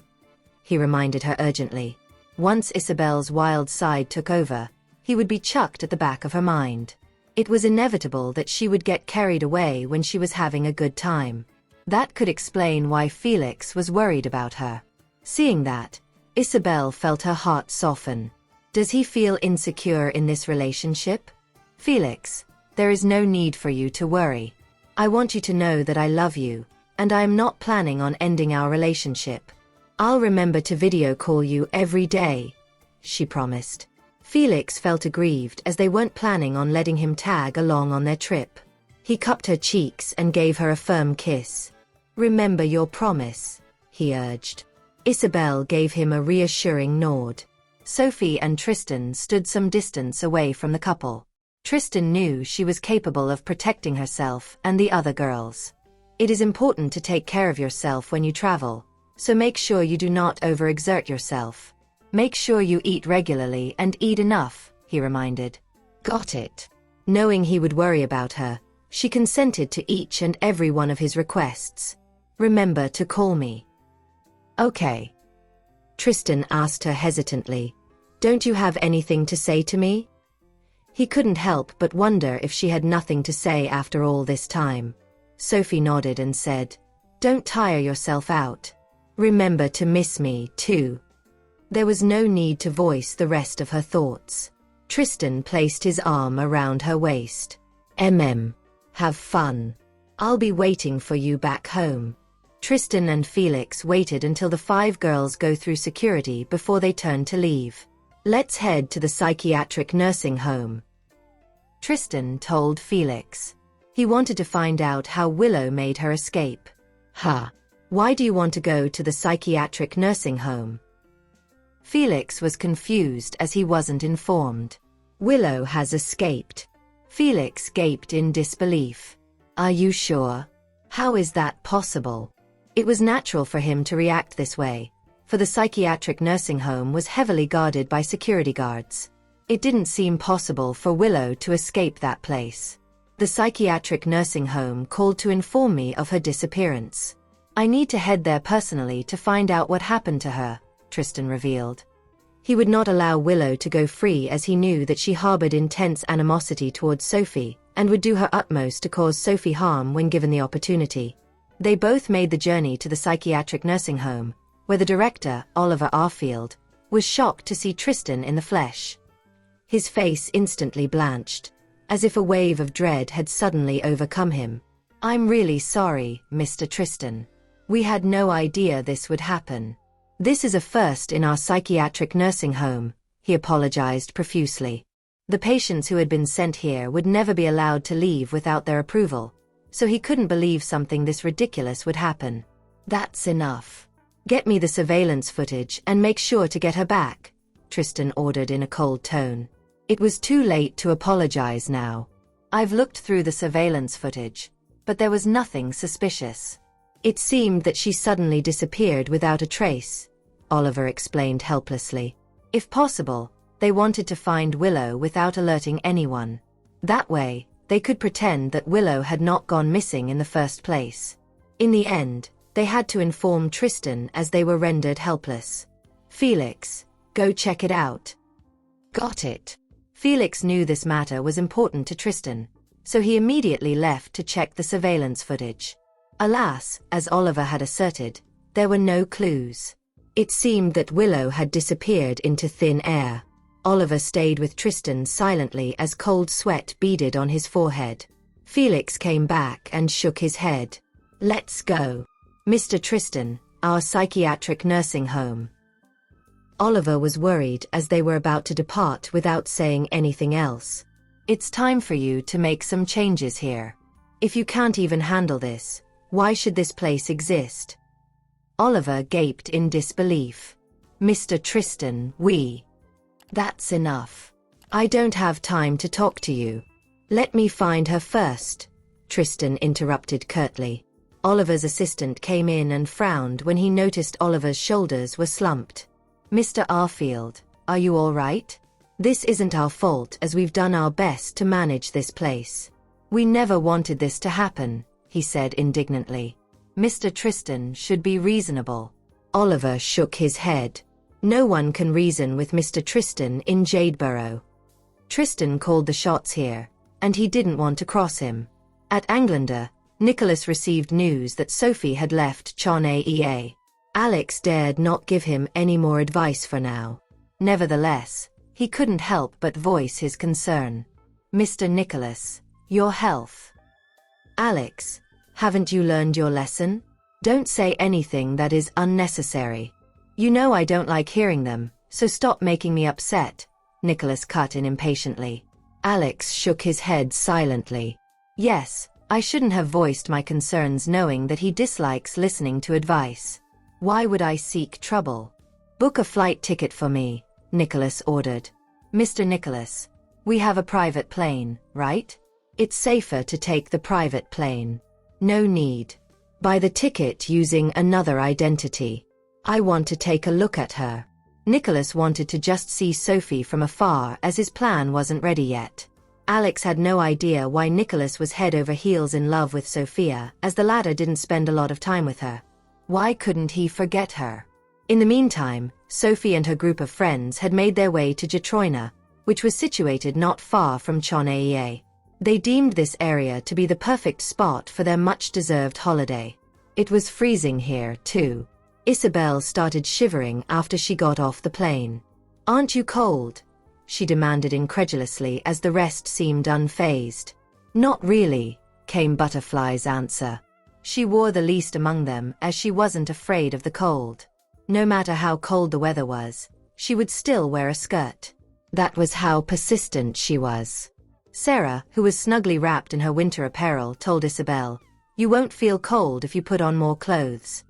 he reminded her urgently. Once Isabel's wild side took over, he would be chucked at the back of her mind. It was inevitable that she would get carried away when she was having a good time. That could explain why Felix was worried about her. Seeing that, Isabel felt her heart soften. Does he feel insecure in this relationship? "Felix, there is no need for you to worry. I want you to know that I love you, and I am not planning on ending our relationship. I'll remember to video call you every day," she promised. Felix felt aggrieved as they weren't planning on letting him tag along on their trip. He cupped her cheeks and gave her a firm kiss. "Remember your promise," he urged. Isabel gave him a reassuring nod. Sophie and Tristan stood some distance away from the couple. Tristan knew she was capable of protecting herself and the other girls. "It is important to take care of yourself when you travel, so make sure you do not overexert yourself. Make sure you eat regularly and eat enough," he reminded. "Got it." Knowing he would worry about her, she consented to each and every one of his requests. "Remember to call me." "Okay." Tristan asked her hesitantly, "Don't you have anything to say to me?" He couldn't help but wonder if she had nothing to say after all this time. Sophie nodded and said, "Don't tire yourself out. Remember to miss me, too." There was no need to voice the rest of her thoughts. Tristan placed his arm around her waist. Have fun. I'll be waiting for you back home." Tristan and Felix waited until the 5 girls go through security before they turned to leave. "Let's head to the psychiatric nursing home," Tristan told Felix. He wanted to find out how Willow made her escape. "Huh? Why do you want to go to the psychiatric nursing home?" Felix was confused as he wasn't informed. "Willow has escaped." Felix gaped in disbelief. "Are you sure? How is that possible?" It was natural for him to react this way, for the psychiatric nursing home was heavily guarded by security guards. It didn't seem possible for Willow to escape that place. "The psychiatric nursing home called to inform me of her disappearance. I need to head there personally to find out what happened to her," Tristan revealed. He would not allow Willow to go free as he knew that she harbored intense animosity towards Sophie and would do her utmost to cause Sophie harm when given the opportunity. They both made the journey to the psychiatric nursing home, where the director, Oliver Arfield, was shocked to see Tristan in the flesh. His face instantly blanched, as if a wave of dread had suddenly overcome him. "I'm really sorry, Mr. Tristan. We had no idea this would happen. This is a first in our psychiatric nursing home," he apologized profusely. The patients who had been sent here would never be allowed to leave without their approval, so he couldn't believe something this ridiculous would happen. "That's enough. Get me the surveillance footage and make sure to get her back," Tristan ordered in a cold tone. It was too late to apologize now. "I've looked through the surveillance footage, but there was nothing suspicious." It seemed that she suddenly disappeared without a trace, Oliver explained helplessly. If possible, they wanted to find Willow without alerting anyone. That way, they could pretend that Willow had not gone missing in the first place. In the end, they had to inform Tristan as they were rendered helpless. Felix, go check it out. Got it. Felix knew this matter was important to Tristan, so he immediately left to check the surveillance footage. Alas, as Oliver had asserted, there were no clues. It seemed that Willow had disappeared into thin air. Oliver stayed with Tristan silently as cold sweat beaded on his forehead. Felix came back and shook his head. Let's go. Mr. Tristan, our psychiatric nursing home. Oliver was worried as they were about to depart without saying anything else. It's time for you to make some changes here. If you can't even handle this, why should this place exist? Oliver gaped in disbelief. Mr. Tristan, That's enough. I don't have time to talk to you. Let me find her first, Tristan interrupted curtly. Oliver's assistant came in and frowned when he noticed Oliver's shoulders were slumped. Mr. Arfield, are you all right? This isn't our fault as we've done our best to manage this place. We never wanted this to happen, he said indignantly. Mr. Tristan should be reasonable. Oliver shook his head. No one can reason with Mr. Tristan in Jadeborough. Tristan called the shots here, and he didn't want to cross him. At Anglander, Nicholas received news that Sophie had left Chanaea. Alex dared not give him any more advice for now. Nevertheless, he couldn't help but voice his concern. Mr. Nicholas, your health. Alex, haven't you learned your lesson? Don't say anything that is unnecessary. You know I don't like hearing them, so stop making me upset, Nicholas cut in impatiently. Alex shook his head silently. Yes, I shouldn't have voiced my concerns knowing that he dislikes listening to advice. Why would I seek trouble? Book a flight ticket for me, Nicholas ordered. Mr. Nicholas, we have a private plane, right? It's safer to take the private plane. No need. Buy the ticket using another identity. I want to take a look at her. Nicholas wanted to just see Sophie from afar as his plan wasn't ready yet. Alex had no idea why Nicholas was head over heels in love with Sophia, as the latter didn't spend a lot of time with her. Why couldn't he forget her? In the meantime, Sophie and her group of friends had made their way to Jatroina, which was situated not far from Chanaea. They deemed this area to be the perfect spot for their much-deserved holiday. It was freezing here, too. Isabel started shivering after she got off the plane. Aren't you cold? She demanded incredulously as the rest seemed unfazed. Not really, came Butterfly's answer. She wore the least among them as she wasn't afraid of the cold. No matter how cold the weather was, she would still wear a skirt. That was how persistent she was. Sarah, who was snugly wrapped in her winter apparel, told Isabel, "You won't feel cold if you put on more clothes."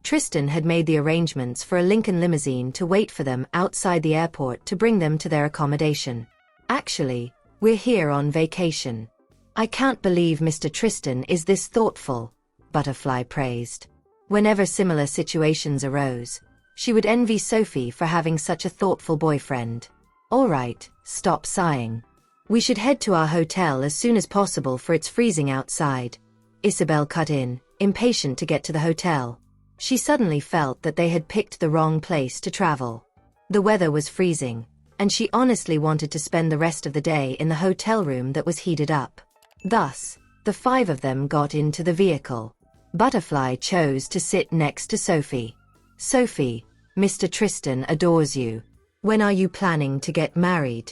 Tristan had made the arrangements for a Lincoln limousine to wait for them outside the airport to bring them to their accommodation. Actually, we're here on vacation. I can't believe Mr. Tristan is this thoughtful, Butterfly praised. Whenever similar situations arose, she would envy Sophie for having such a thoughtful boyfriend. All right, stop sighing. We should head to our hotel as soon as possible for it's freezing outside. Isabel cut in, impatient to get to the hotel. She suddenly felt that they had picked the wrong place to travel. The weather was freezing, and she honestly wanted to spend the rest of the day in the hotel room that was heated up. Thus, the five of them got into the vehicle. Butterfly chose to sit next to Sophie. Sophie, Mr. Tristan adores you. When are you planning to get married?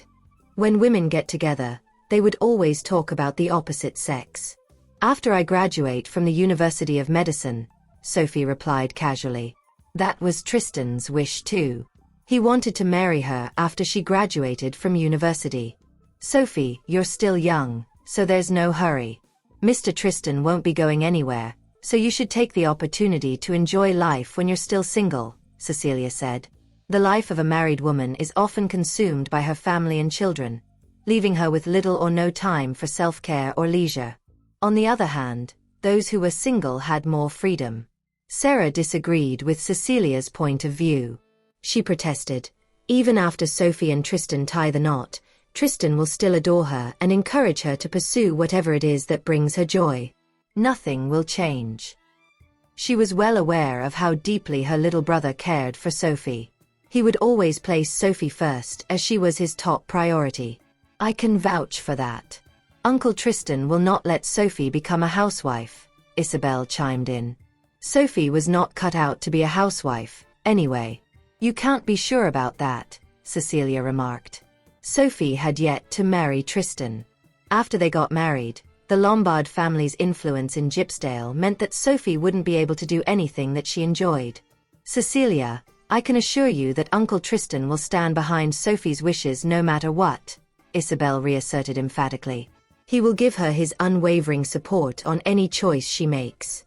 When women get together, they would always talk about the opposite sex. After I graduate from the University of Medicine, Sophie replied casually. That was Tristan's wish too. He wanted to marry her after she graduated from university. Sophie, you're still young, so there's no hurry. Mr. Tristan won't be going anywhere, so you should take the opportunity to enjoy life when you're still single, Cecilia said. The life of a married woman is often consumed by her family and children, leaving her with little or no time for self-care or leisure. On the other hand, those who were single had more freedom. Sarah disagreed with Cecilia's point of view. She protested, even after Sophie and Tristan tie the knot, Tristan will still adore her and encourage her to pursue whatever it is that brings her joy. Nothing will change. She was well aware of how deeply her little brother cared for Sophie. He would always place Sophie first as she was his top priority. I can vouch for that. Uncle Tristan will not let Sophie become a housewife, Isabel chimed in. Sophie was not cut out to be a housewife, anyway. You can't be sure about that, Cecilia remarked. Sophie had yet to marry Tristan. After they got married, the Lombard family's influence in Gypsdale meant that Sophie wouldn't be able to do anything that she enjoyed. Cecilia, I can assure you that Uncle Tristan will stand behind Sophie's wishes no matter what, Isabel reasserted emphatically. He will give her his unwavering support on any choice she makes.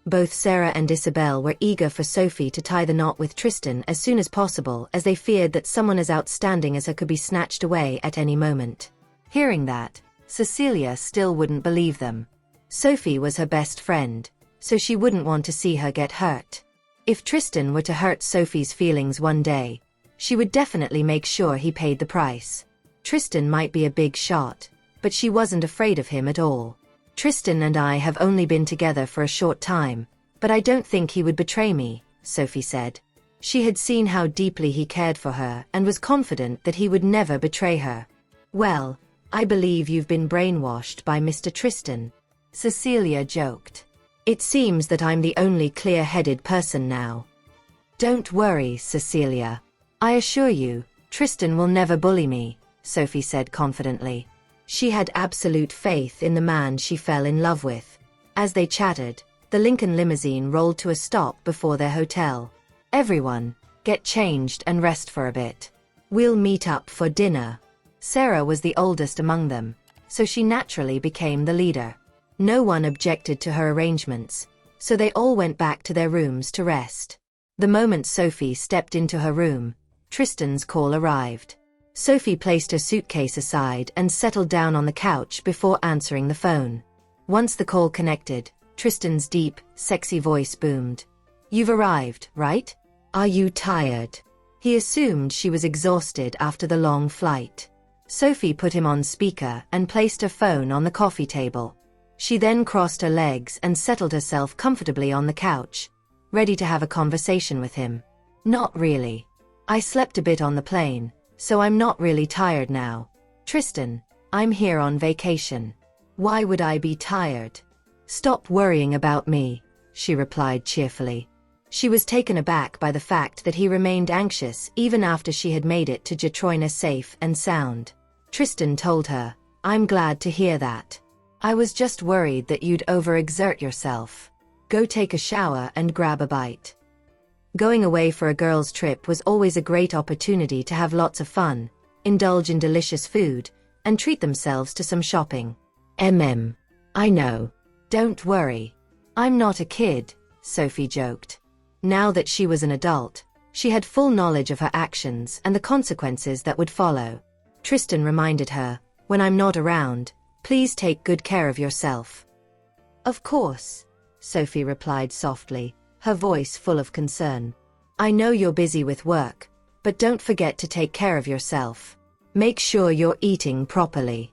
Both Sarah and Isabel were eager for Sophie to tie the knot with Tristan as soon as possible, as they feared that someone as outstanding as her could be snatched away at any moment. Hearing that, Cecilia still wouldn't believe them. Sophie was her best friend, so she wouldn't want to see her get hurt. If Tristan were to hurt Sophie's feelings one day, she would definitely make sure he paid the price. Tristan might be a big shot, but she wasn't afraid of him at all. Tristan and I have only been together for a short time, but I don't think he would betray me, Sophie said. She had seen how deeply he cared for her and was confident that he would never betray her. Well, I believe you've been brainwashed by Mr. Tristan, Cecilia joked. It seems that I'm the only clear-headed person now. Don't worry, Cecilia. I assure you, Tristan will never bully me, Sophie said confidently. She had absolute faith in the man she fell in love with. As they chatted, the Lincoln limousine rolled to a stop before their hotel. Everyone, get changed and rest for a bit. We'll meet up for dinner. Sarah was the oldest among them, so she naturally became the leader. No one objected to her arrangements, so they all went back to their rooms to rest. The moment Sophie stepped into her room, Tristan's call arrived. Sophie placed her suitcase aside and settled down on the couch before answering the phone. Once the call connected, Tristan's deep, sexy voice boomed. You've arrived, right? Are you tired? He assumed she was exhausted after the long flight. Sophie put him on speaker and placed her phone on the coffee table. She then crossed her legs and settled herself comfortably on the couch, ready to have a conversation with him. Not really. I slept a bit on the plane, so I'm not really tired now. Tristan, I'm here on vacation. Why would I be tired? Stop worrying about me, she replied cheerfully. She was taken aback by the fact that he remained anxious even after she had made it to Jetroina safe and sound. Tristan told her, I'm glad to hear that. I was just worried that you'd overexert yourself. Go take a shower and grab a bite. Going away for a girls' trip was always a great opportunity to have lots of fun, indulge in delicious food, and treat themselves to some shopping. I know. Don't worry. I'm not a kid, Sophie joked. Now that she was an adult, she had full knowledge of her actions and the consequences that would follow. Tristan reminded her, when I'm not around, please take good care of yourself. Of course, Sophie replied softly, her voice full of concern. I know you're busy with work, but don't forget to take care of yourself. Make sure you're eating properly.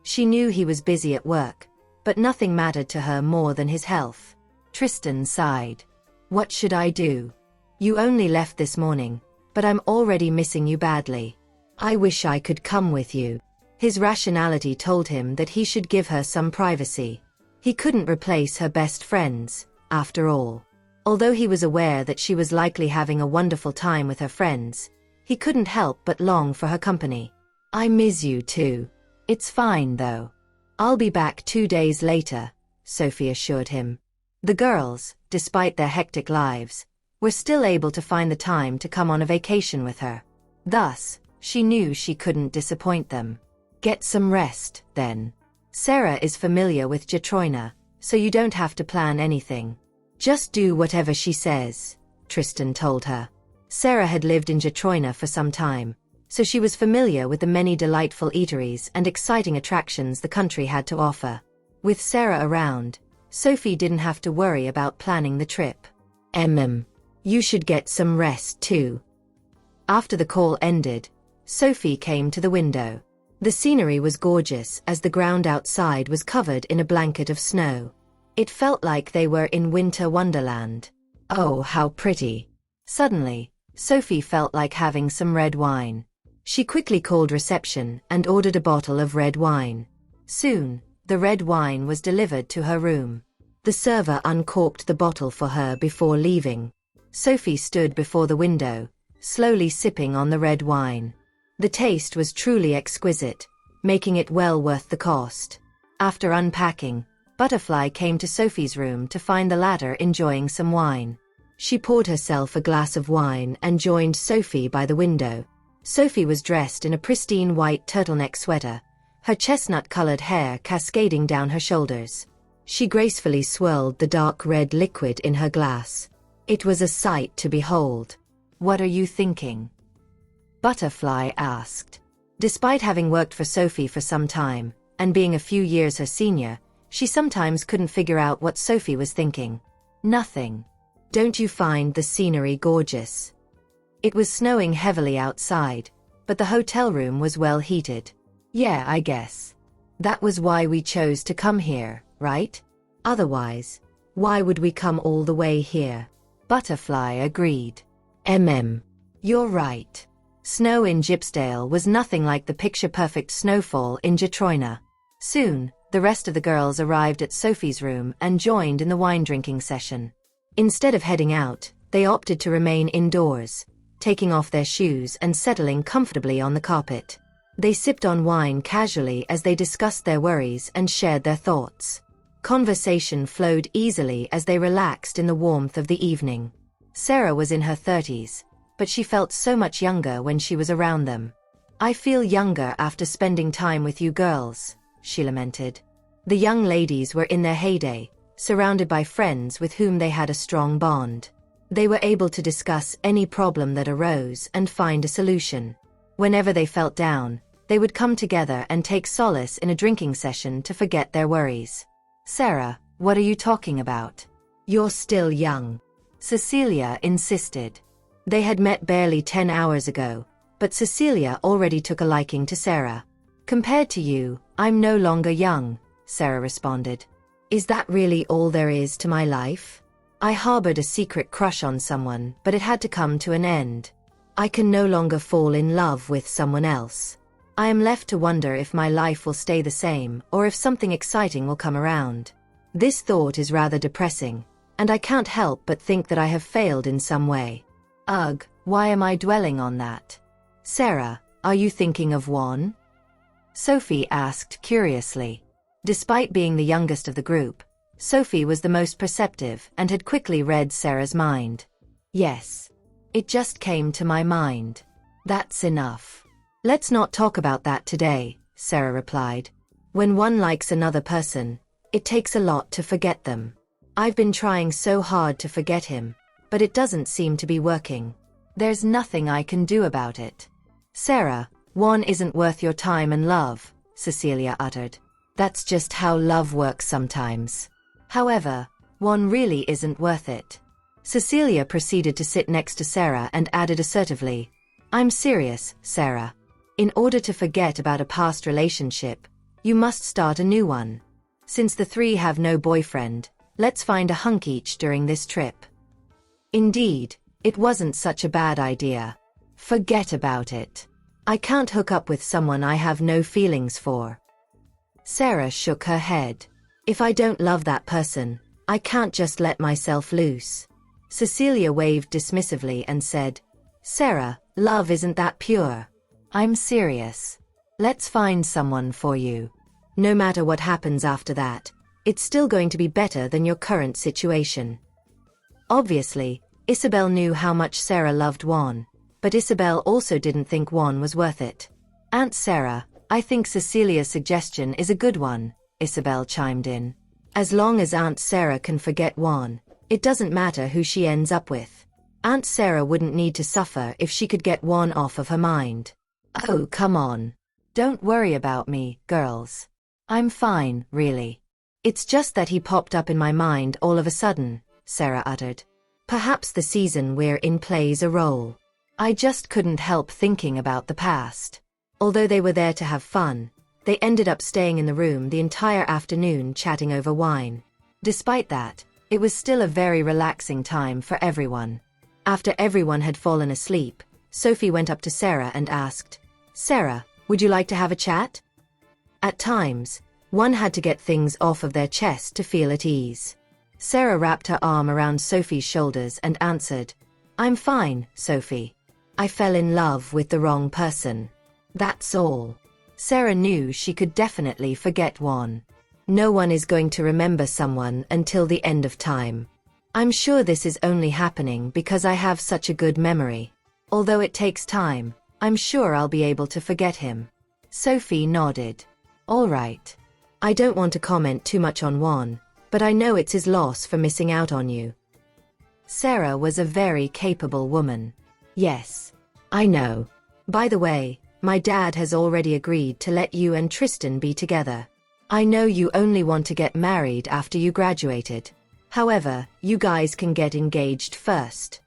She knew he was busy at work, but nothing mattered to her more than his health. Tristan sighed. What should I do? You only left this morning, but I'm already missing you badly. I wish I could come with you. His rationality told him that he should give her some privacy. He couldn't replace her best friends, after all. Although he was aware that she was likely having a wonderful time with her friends, he couldn't help but long for her company. I miss you too. It's fine though. I'll be back 2 days later, Sophie assured him. The girls, despite their hectic lives, were still able to find the time to come on a vacation with her. Thus, she knew she couldn't disappoint them. Get some rest, then. Sarah is familiar with Jetroina, so you don't have to plan anything. Just do whatever she says, Tristan told her. Sarah had lived in Jetroina for some time, so she was familiar with the many delightful eateries and exciting attractions the country had to offer. With Sarah around, Sophie didn't have to worry about planning the trip. You should get some rest too. After the call ended, Sophie came to the window. The scenery was gorgeous as the ground outside was covered in a blanket of snow. It felt like they were in winter wonderland. Oh, how pretty. Suddenly, Sophie felt like having some red wine. She quickly called reception and ordered a bottle of red wine. Soon, the red wine was delivered to her room. The server uncorked the bottle for her before leaving. Sophie stood before the window, slowly sipping on the red wine. The taste was truly exquisite, making it well worth the cost. After unpacking, Butterfly came to Sophie's room to find the latter enjoying some wine. She poured herself a glass of wine and joined Sophie by the window. Sophie was dressed in a pristine white turtleneck sweater, her chestnut-colored hair cascading down her shoulders. She gracefully swirled the dark red liquid in her glass. It was a sight to behold. "What are you thinking?" Butterfly asked. Despite having worked for Sophie for some time, and being a few years her senior, she sometimes couldn't figure out what Sophie was thinking. "Nothing. Don't you find the scenery gorgeous?" It was snowing heavily outside, but the hotel room was well heated. "Yeah, I guess. That was why we chose to come here, right? Otherwise, why would we come all the way here?" Butterfly agreed. You're right. Snow in Gypsdale was nothing like the picture-perfect snowfall in Jetroina. Soon, the rest of the girls arrived at Sophie's room and joined in the wine-drinking session. Instead of heading out, they opted to remain indoors, taking off their shoes and settling comfortably on the carpet. They sipped on wine casually as they discussed their worries and shared their thoughts. Conversation flowed easily as they relaxed in the warmth of the evening. Sarah was in her 30s, but she felt so much younger when she was around them. "I feel younger after spending time with you girls," she lamented. The young ladies were in their heyday, surrounded by friends with whom they had a strong bond. They were able to discuss any problem that arose and find a solution. Whenever they felt down, they would come together and take solace in a drinking session to forget their worries. "Sarah, what are you talking about? You're still young," Cecilia insisted. They had met barely 10 hours ago, but Cecilia already took a liking to Sarah. "Compared to you, I'm no longer young," Sarah responded. "Is that really all there is to my life? I harbored a secret crush on someone, but it had to come to an end. I can no longer fall in love with someone else. I am left to wonder if my life will stay the same or if something exciting will come around. This thought is rather depressing, and I can't help but think that I have failed in some way. Ugh, why am I dwelling on that? Sarah, are you thinking of Juan?" Sophie asked curiously. Despite being the youngest of the group, Sophie was the most perceptive and had quickly read Sarah's mind. "Yes. It just came to my mind. That's enough. Let's not talk about that today," Sarah replied. "When one likes another person, it takes a lot to forget them. I've been trying so hard to forget him, but it doesn't seem to be working. There's nothing I can do about it." "Sarah, Juan isn't worth your time and love," Cecilia uttered. "That's just how love works sometimes. However, Juan really isn't worth it." Cecilia proceeded to sit next to Sarah and added assertively, "I'm serious, Sarah. In order to forget about a past relationship, you must start a new one. Since the three have no boyfriend, let's find a hunk each during this trip." Indeed, it wasn't such a bad idea. Forget about it. I can't hook up with someone I have no feelings for. Sarah shook her head. "If I don't love that person, I can't just let myself loose." Cecilia waved dismissively and said, "Sarah, love isn't that pure. I'm serious. Let's find someone for you. No matter what happens after that, it's still going to be better than your current situation." Obviously, Isabel knew how much Sarah loved Juan, but Isabel also didn't think Juan was worth it. "Aunt Sarah, I think Cecilia's suggestion is a good one," Isabel chimed in. "As long as Aunt Sarah can forget Juan, it doesn't matter who she ends up with. Aunt Sarah wouldn't need to suffer if she could get Juan off of her mind." "Oh, come on. Don't worry about me, girls. I'm fine, really. It's just that he popped up in my mind all of a sudden, Sarah uttered. Perhaps the season we're in plays a role. I just couldn't help thinking about the past. Although they were there to have fun, they ended up staying in the room the entire afternoon chatting over wine. Despite that, it was still a very relaxing time for everyone. After everyone had fallen asleep, Sophie went up to Sarah and asked, "Sarah, would you like to have a chat?" At times, one had to get things off of their chest to feel at ease. Sarah wrapped her arm around Sophie's shoulders and answered, "I'm fine, Sophie. I fell in love with the wrong person. That's all." Sarah knew she could definitely forget one. No one is going to remember someone until the end of time. I'm sure this is only happening because I have such a good memory. Although it takes time, I'm sure I'll be able to forget him. Sophie nodded. All right. I don't want to comment too much on Juan, but I know it's his loss for missing out on you. Sarah was a very capable woman. Yes, I know. By the way, my dad has already agreed to let you and Tristan be together. I know you only want to get married after you graduated. However, you guys can get engaged first.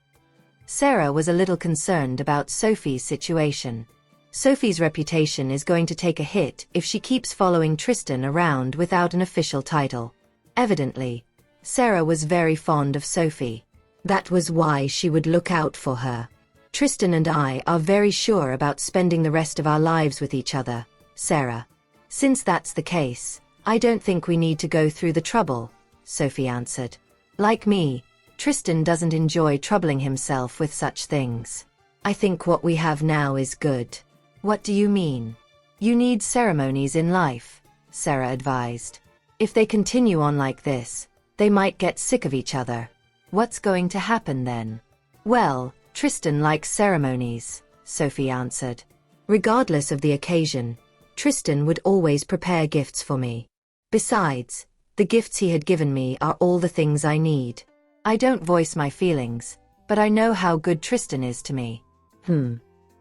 Sarah was a little concerned about Sophie's situation. Sophie's reputation is going to take a hit if she keeps following Tristan around without an official title. Evidently, Sarah was very fond of Sophie. That was why she would look out for her. Tristan and I are very sure about spending the rest of our lives with each other, Sarah. Since that's the case, I don't think we need to go through the trouble, Sophie answered. Like me, Tristan doesn't enjoy troubling himself with such things. I think what we have now is good. What do you mean? You need ceremonies in life, Sarah advised. If they continue on like this, they might get sick of each other. What's going to happen then? Well, Tristan likes ceremonies, Sophie answered. Regardless of the occasion, Tristan would always prepare gifts for me. Besides, the gifts he had given me are all the things I need. I don't voice my feelings, but I know how good Tristan is to me.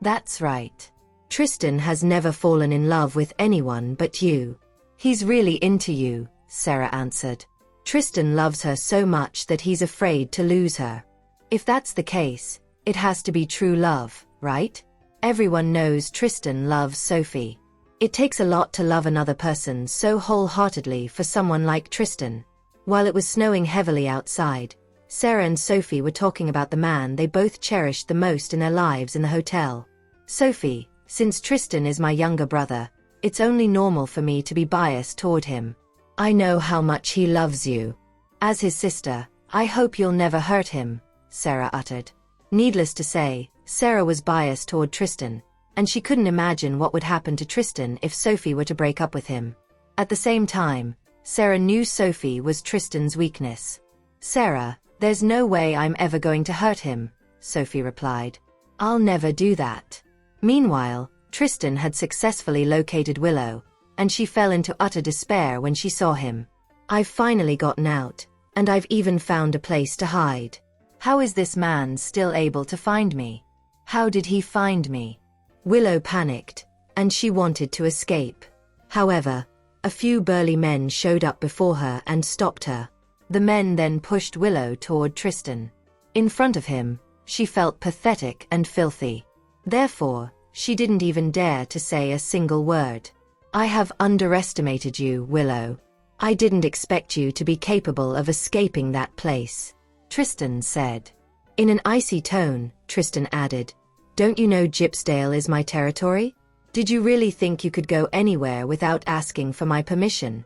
That's right. Tristan has never fallen in love with anyone but you. He's really into you, Sarah answered. Tristan loves her so much that he's afraid to lose her. If that's the case, it has to be true love, right? Everyone knows Tristan loves Sophie. It takes a lot to love another person so wholeheartedly for someone like Tristan. While it was snowing heavily outside, Sarah and Sophie were talking about the man they both cherished the most in their lives in the hotel. Sophie, since Tristan is my younger brother, it's only normal for me to be biased toward him. I know how much he loves you. As his sister, I hope you'll never hurt him, Sarah uttered. Needless to say, Sarah was biased toward Tristan, and she couldn't imagine what would happen to Tristan if Sophie were to break up with him. At the same time, Sarah knew Sophie was Tristan's weakness. Sarah, there's no way I'm ever going to hurt him, Sophie replied. I'll never do that. Meanwhile, Tristan had successfully located Willow, and she fell into utter despair when she saw him. I've finally gotten out, and I've even found a place to hide. How is this man still able to find me? How did he find me? Willow panicked, and she wanted to escape. However, a few burly men showed up before her and stopped her. The men then pushed Willow toward Tristan. In front of him, she felt pathetic and filthy. Therefore, she didn't even dare to say a single word. I have underestimated you, Willow. I didn't expect you to be capable of escaping that place, Tristan said. In an icy tone, Tristan added, Don't you know Gypsdale is my territory? Did you really think you could go anywhere without asking for my permission?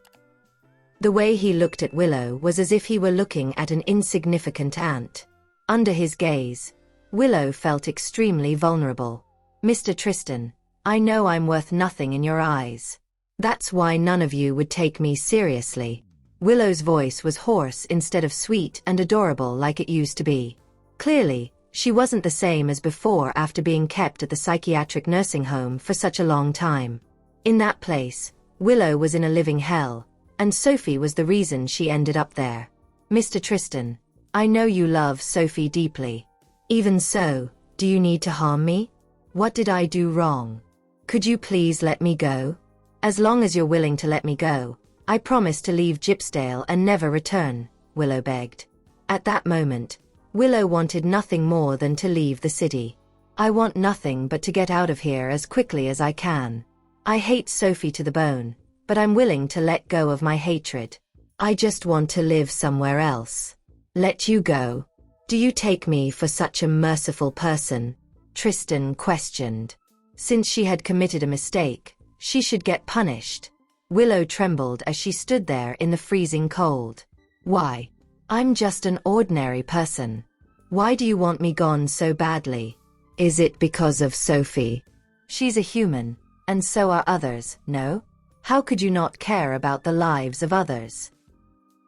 The way he looked at Willow was as if he were looking at an insignificant ant. Under his gaze, Willow felt extremely vulnerable. Mr. Tristan, I know I'm worth nothing in your eyes. That's why none of you would take me seriously. Willow's voice was hoarse instead of sweet and adorable like it used to be. Clearly, she wasn't the same as before after being kept at the psychiatric nursing home for such a long time. In that place, Willow was in a living hell, and Sophie was the reason she ended up there. Mr. Tristan, I know you love Sophie deeply. Even so, do you need to harm me? What did I do wrong? Could you please let me go? As long as you're willing to let me go, I promise to leave Gypsdale and never return, Willow begged. At that moment, Willow wanted nothing more than to leave the city. I want nothing but to get out of here as quickly as I can. I hate Sophie to the bone, but I'm willing to let go of my hatred. I just want to live somewhere else. Let you go? Do you take me for such a merciful person? Tristan questioned. Since she had committed a mistake, she should get punished. Willow trembled as she stood there in the freezing cold. Why? I'm just an ordinary person. Why do you want me gone so badly? Is it because of Sophie? She's a human, and so are others, no? How could you not care about the lives of others?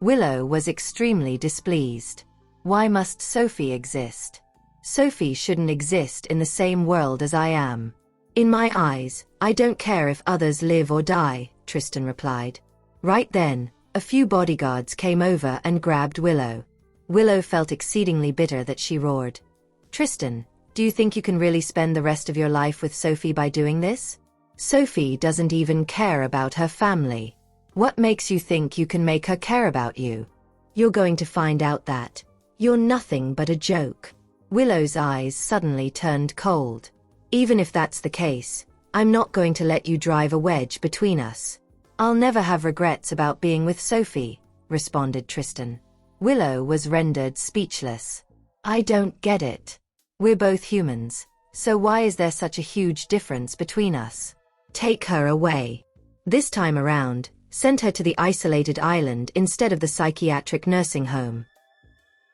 Willow was extremely displeased. Why must Sophie exist? Sophie shouldn't exist in the same world as I am. In my eyes, I don't care if others live or die, Tristan replied. Right then, a few bodyguards came over and grabbed Willow. Willow felt exceedingly bitter that she roared. Tristan, do you think you can really spend the rest of your life with Sophie by doing this? Sophie doesn't even care about her family. What makes you think you can make her care about you? You're going to find out that you're nothing but a joke. Willow's eyes suddenly turned cold. Even if that's the case, I'm not going to let you drive a wedge between us. I'll never have regrets about being with Sophie, responded Tristan. Willow was rendered speechless. I don't get it. We're both humans, so why is there such a huge difference between us? Take her away. This time around, send her to the isolated island instead of the psychiatric nursing home.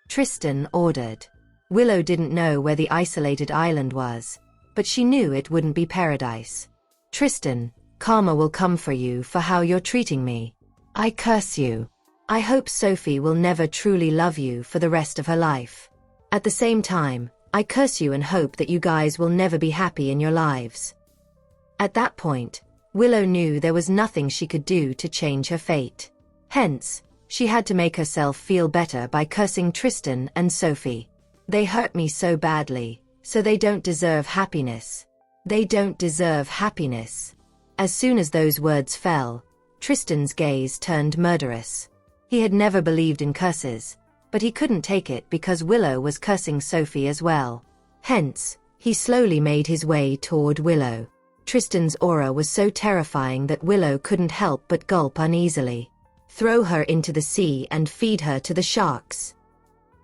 Tristan ordered. Willow didn't know where the isolated island was, but she knew it wouldn't be paradise. Tristan, karma will come for you for how you're treating me. I curse you. I hope Sophie will never truly love you for the rest of her life. At the same time, I curse you and hope that you guys will never be happy in your lives. At that point, Willow knew there was nothing she could do to change her fate. Hence, she had to make herself feel better by cursing Tristan and Sophie. They hurt me so badly, so they don't deserve happiness. They don't deserve happiness. As soon as those words fell, Tristan's gaze turned murderous. He had never believed in curses, but he couldn't take it because Willow was cursing Sophie as well. Hence, he slowly made his way toward Willow. Tristan's aura was so terrifying that Willow couldn't help but gulp uneasily. Throw her into the sea and feed her to the sharks,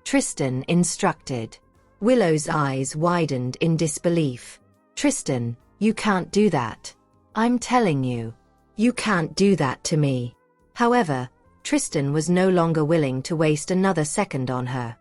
Tristan instructed. Willow's eyes widened in disbelief. Tristan, you can't do that. I'm telling you. You can't do that to me. However, Tristan was no longer willing to waste another second on her.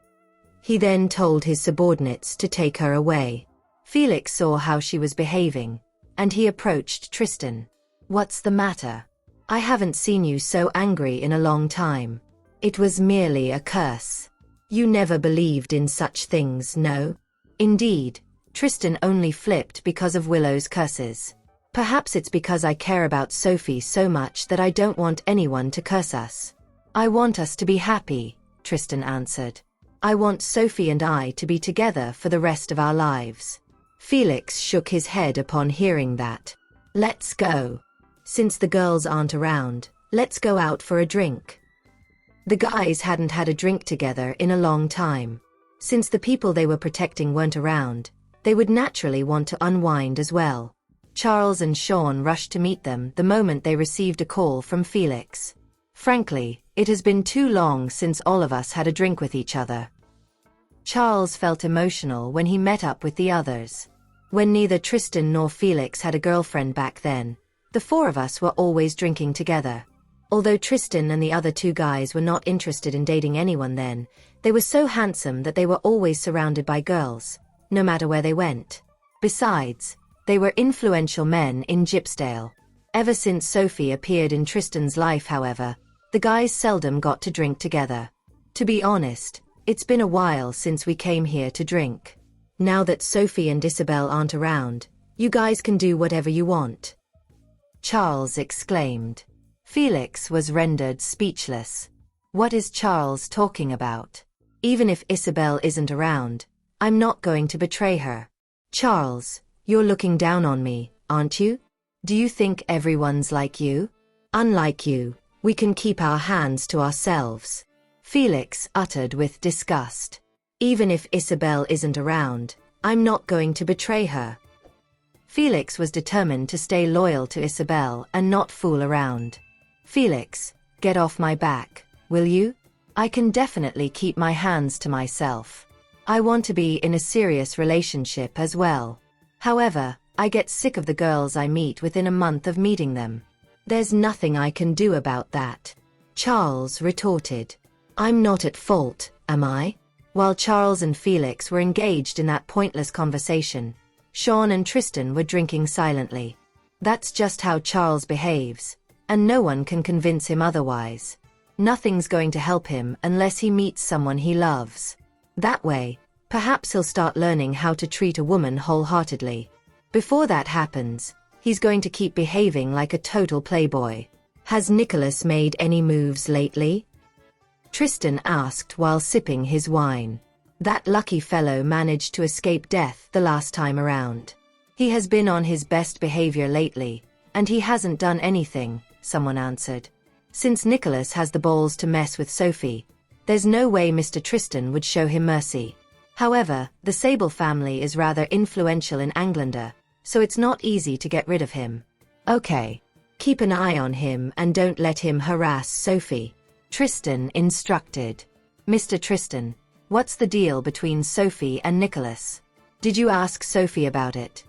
He then told his subordinates to take her away. Felix saw how she was behaving, and he approached Tristan. What's the matter? I haven't seen you so angry in a long time. It was merely a curse. You never believed in such things, no? Indeed, Tristan only flipped because of Willow's curses. Perhaps it's because I care about Sophie so much that I don't want anyone to curse us. I want us to be happy, Tristan answered. I want Sophie and I to be together for the rest of our lives. Felix shook his head upon hearing that. Let's go. Since the girls aren't around, let's go out for a drink. The guys hadn't had a drink together in a long time. Since the people they were protecting weren't around, they would naturally want to unwind as well. Charles and Sean rushed to meet them the moment they received a call from Felix. Frankly, it has been too long since all of us had a drink with each other. Charles felt emotional when he met up with the others. When neither Tristan nor Felix had a girlfriend back then, the four of us were always drinking together. Although Tristan and the other two guys were not interested in dating anyone then, they were so handsome that they were always surrounded by girls, no matter where they went. Besides, they were influential men in Gypsdale. Ever since Sophie appeared in Tristan's life, however, the guys seldom got to drink together. To be honest, it's been a while since we came here to drink. Now that Sophie and Isabel aren't around, you guys can do whatever you want, Charles exclaimed. Felix was rendered speechless. What is Charles talking about? Even if Isabel isn't around, I'm not going to betray her. Charles, you're looking down on me, aren't you? Do you think everyone's like you? Unlike you, We can keep our hands to ourselves. Felix uttered with disgust. Even if Isabel isn't around, I'm not going to betray her. Felix was determined to stay loyal to Isabel and not fool around. Felix, get off my back, will you? I can definitely keep my hands to myself. I want to be in a serious relationship as well. However, I get sick of the girls I meet within a month of meeting them. There's nothing I can do about that. Charles retorted. I'm not at fault, am I? While Charles and Felix were engaged in that pointless conversation, Sean and Tristan were drinking silently. That's just how Charles behaves, and no one can convince him otherwise. Nothing's going to help him unless he meets someone he loves. That way, perhaps he'll start learning how to treat a woman wholeheartedly. Before that happens, he's going to keep behaving like a total playboy. Has Nicholas made any moves lately? Tristan asked while sipping his wine. That lucky fellow managed to escape death the last time around. He has been on his best behavior lately, and he hasn't done anything, someone answered. Since Nicholas has the balls to mess with Sophie, there's no way Mr. Tristan would show him mercy. However, the Sable family is rather influential in Anglander, so it's not easy to get rid of him. Okay. Keep an eye on him and don't let him harass Sophie, Tristan instructed. Mr. Tristan, what's the deal between Sophie and Nicholas? Did you ask Sophie about it?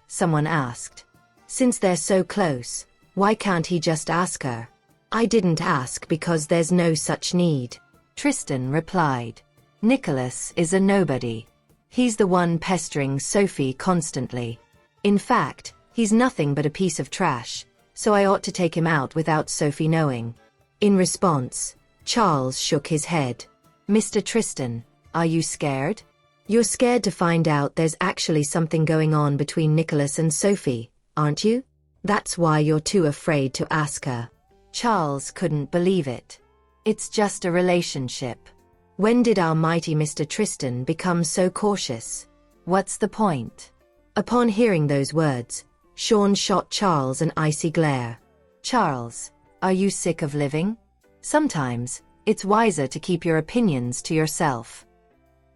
Someone asked. Since they're so close, why can't he just ask her? I didn't ask because there's no such need, Tristan replied. Nicholas is a nobody. He's the one pestering Sophie constantly. In fact, he's nothing but a piece of trash, so I ought to take him out without Sophie knowing. In response, Charles shook his head. Mr. Tristan, are you scared? You're scared to find out there's actually something going on between Nicholas and Sophie, aren't you? That's why you're too afraid to ask her. Charles couldn't believe it. It's just a relationship. When did our mighty Mr. Tristan become so cautious? What's the point? Upon hearing those words, Sean shot Charles an icy glare. Charles, are you sick of living? Sometimes, it's wiser to keep your opinions to yourself.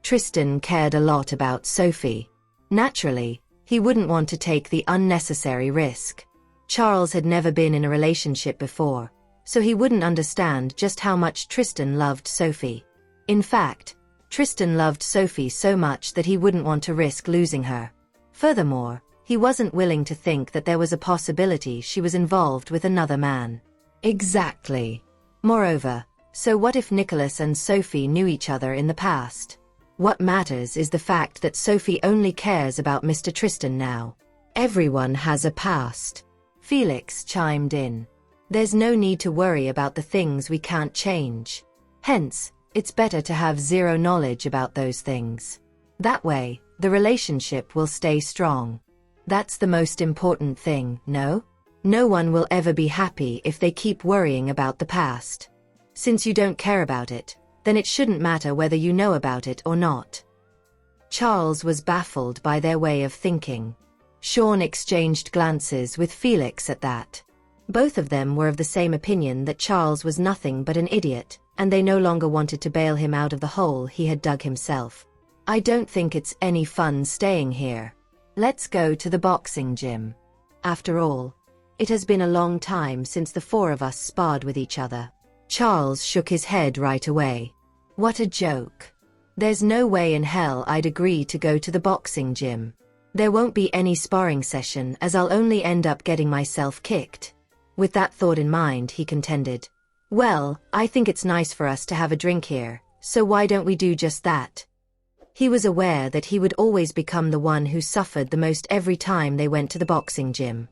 Tristan cared a lot about Sophie. Naturally, he wouldn't want to take the unnecessary risk. Charles had never been in a relationship before, so he wouldn't understand just how much Tristan loved Sophie. In fact, Tristan loved Sophie so much that he wouldn't want to risk losing her. Furthermore, he wasn't willing to think that there was a possibility she was involved with another man. Exactly. Moreover, so what if Nicholas and Sophie knew each other in the past? What matters is the fact that Sophie only cares about Mr. Tristan now. Everyone has a past. Felix chimed in. There's no need to worry about the things we can't change. Hence, it's better to have zero knowledge about those things. That way, the relationship will stay strong. That's the most important thing, no? No one will ever be happy if they keep worrying about the past. Since you don't care about it, then it shouldn't matter whether you know about it or not. Charles was baffled by their way of thinking. Sean exchanged glances with Felix at that. Both of them were of the same opinion that Charles was nothing but an idiot, and they no longer wanted to bail him out of the hole he had dug himself. I don't think it's any fun staying here. Let's go to the boxing gym. After all, it has been a long time since the four of us sparred with each other. Charles shook his head right away. What a joke. There's no way in hell I'd agree to go to the boxing gym. There won't be any sparring session as I'll only end up getting myself kicked. With that thought in mind, he contended. Well, I think it's nice for us to have a drink here, so why don't we do just that? He was aware that he would always become the one who suffered the most every time they went to the boxing gym.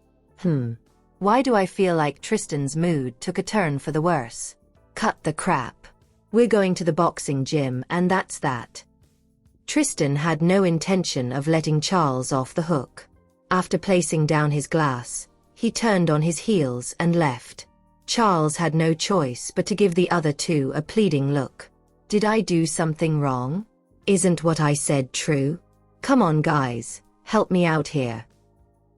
Why do I feel like Tristan's mood took a turn for the worse? Cut the crap. We're going to the boxing gym and that's that. Tristan had no intention of letting Charles off the hook. After placing down his glass, he turned on his heels and left. Charles had no choice but to give the other two a pleading look. Did I do something wrong? Isn't what I said true? Come on guys, help me out here.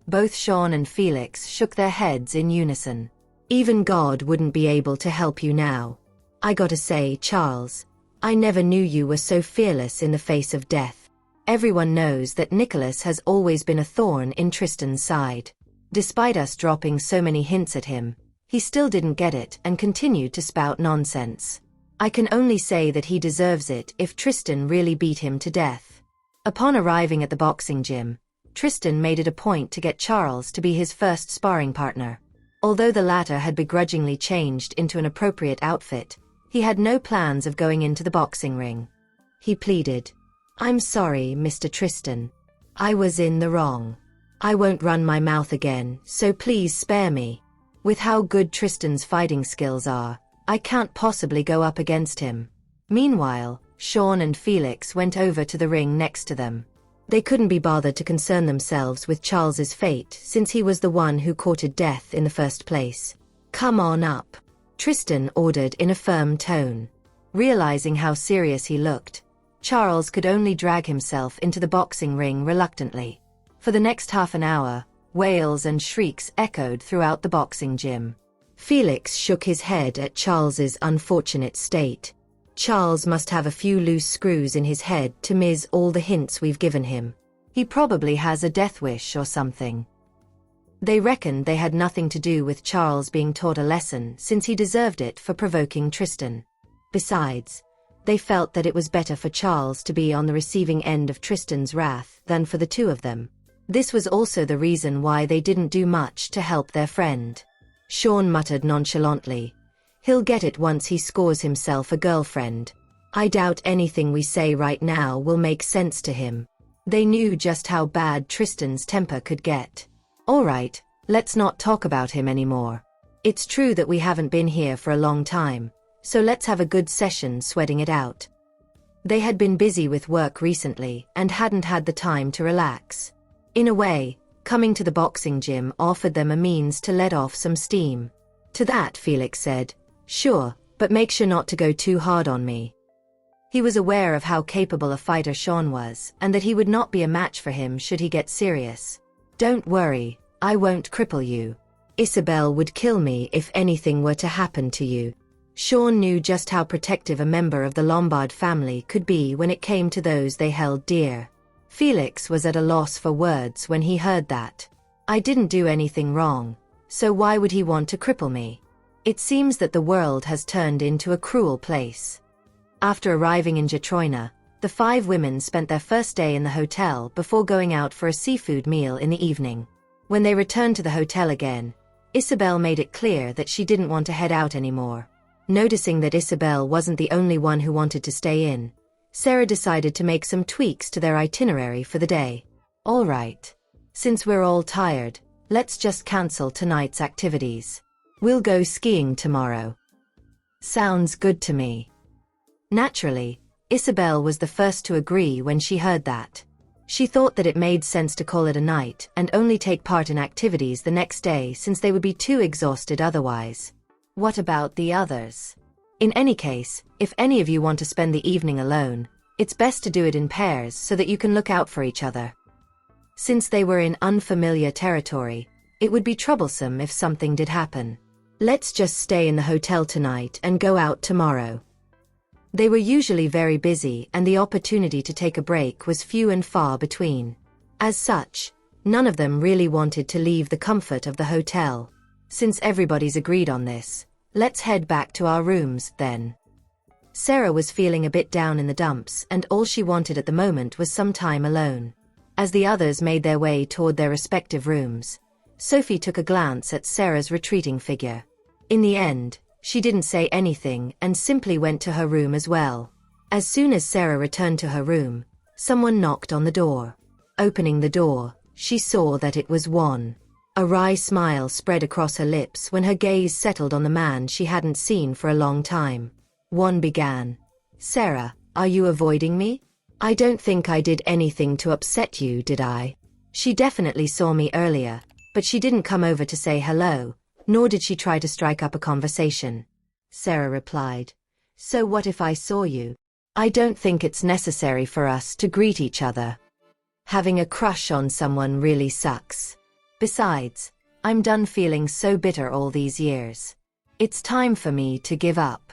Both Sean and Felix shook their heads in unison. Even God wouldn't be able to help you now. I gotta say, Charles, I never knew you were so fearless in the face of death. Everyone knows that Nicholas has always been a thorn in Tristan's side. Despite us dropping so many hints at him, he still didn't get it and continued to spout nonsense. I can only say that he deserves it if Tristan really beat him to death. Upon arriving at the boxing gym, Tristan made it a point to get Charles to be his first sparring partner. Although the latter had begrudgingly changed into an appropriate outfit, he had no plans of going into the boxing ring. He pleaded, "I'm sorry, Mr. Tristan. I was in the wrong. I won't run my mouth again, so please spare me. With how good Tristan's fighting skills are, I can't possibly go up against him." Meanwhile, Sean and Felix went over to the ring next to them. They couldn't be bothered to concern themselves with Charles's fate since he was the one who courted death in the first place. "Come on up," Tristan ordered in a firm tone. Realizing how serious he looked, Charles could only drag himself into the boxing ring reluctantly. For the next half an hour, wails and shrieks echoed throughout the boxing gym. Felix shook his head at Charles's unfortunate state. Charles must have a few loose screws in his head to miss all the hints we've given him. He probably has a death wish or something. They reckoned they had nothing to do with Charles being taught a lesson since he deserved it for provoking Tristan. Besides, they felt that it was better for Charles to be on the receiving end of Tristan's wrath than for the two of them. This was also the reason why they didn't do much to help their friend. Sean muttered nonchalantly, "He'll get it once he scores himself a girlfriend. I doubt anything we say right now will make sense to him." They knew just how bad Tristan's temper could get. "All right, let's not talk about him anymore. It's true that we haven't been here for a long time, so let's have a good session sweating it out." They had been busy with work recently and hadn't had the time to relax. In a way, coming to the boxing gym offered them a means to let off some steam. To that Felix said, "Sure, but make sure not to go too hard on me." He was aware of how capable a fighter Sean was and that he would not be a match for him should he get serious. "Don't worry, I won't cripple you. Isabel would kill me if anything were to happen to you." Sean knew just how protective a member of the Lombard family could be when it came to those they held dear. Felix was at a loss for words when he heard that. "I didn't do anything wrong, so why would he want to cripple me?" It seems that the world has turned into a cruel place. After arriving in Jetroina, the 5 women spent their first day in the hotel before going out for a seafood meal in the evening. When they returned to the hotel again, Isabel made it clear that she didn't want to head out anymore. Noticing that Isabel wasn't the only one who wanted to stay in, Sarah decided to make some tweaks to their itinerary for the day. "All right. Since we're all tired, let's just cancel tonight's activities. We'll go skiing tomorrow." "Sounds good to me." Naturally, Isabel was the first to agree when she heard that. She thought that it made sense to call it a night and only take part in activities the next day since they would be too exhausted otherwise. What about the others? In any case, if any of you want to spend the evening alone, it's best to do it in pairs so that you can look out for each other. Since they were in unfamiliar territory, it would be troublesome if something did happen. "Let's just stay in the hotel tonight and go out tomorrow." They were usually very busy and the opportunity to take a break was few and far between. As such, none of them really wanted to leave the comfort of the hotel. Since everybody's agreed on this, let's head back to our rooms, then. Sarah was feeling a bit down in the dumps and all she wanted at the moment was some time alone. As the others made their way toward their respective rooms, Sophie took a glance at Sarah's retreating figure. In the end, she didn't say anything and simply went to her room as well. As soon as Sarah returned to her room, someone knocked on the door. Opening the door, she saw that it was Juan. A wry smile spread across her lips when her gaze settled on the man she hadn't seen for a long time. Juan began, "Sarah, are you avoiding me? I don't think I did anything to upset you, did I? She definitely saw me earlier, but she didn't come over to say hello, nor did she try to strike up a conversation." Sarah replied, "So what if I saw you? I don't think it's necessary for us to greet each other. Having a crush on someone really sucks. Besides, I'm done feeling so bitter all these years. It's time for me to give up.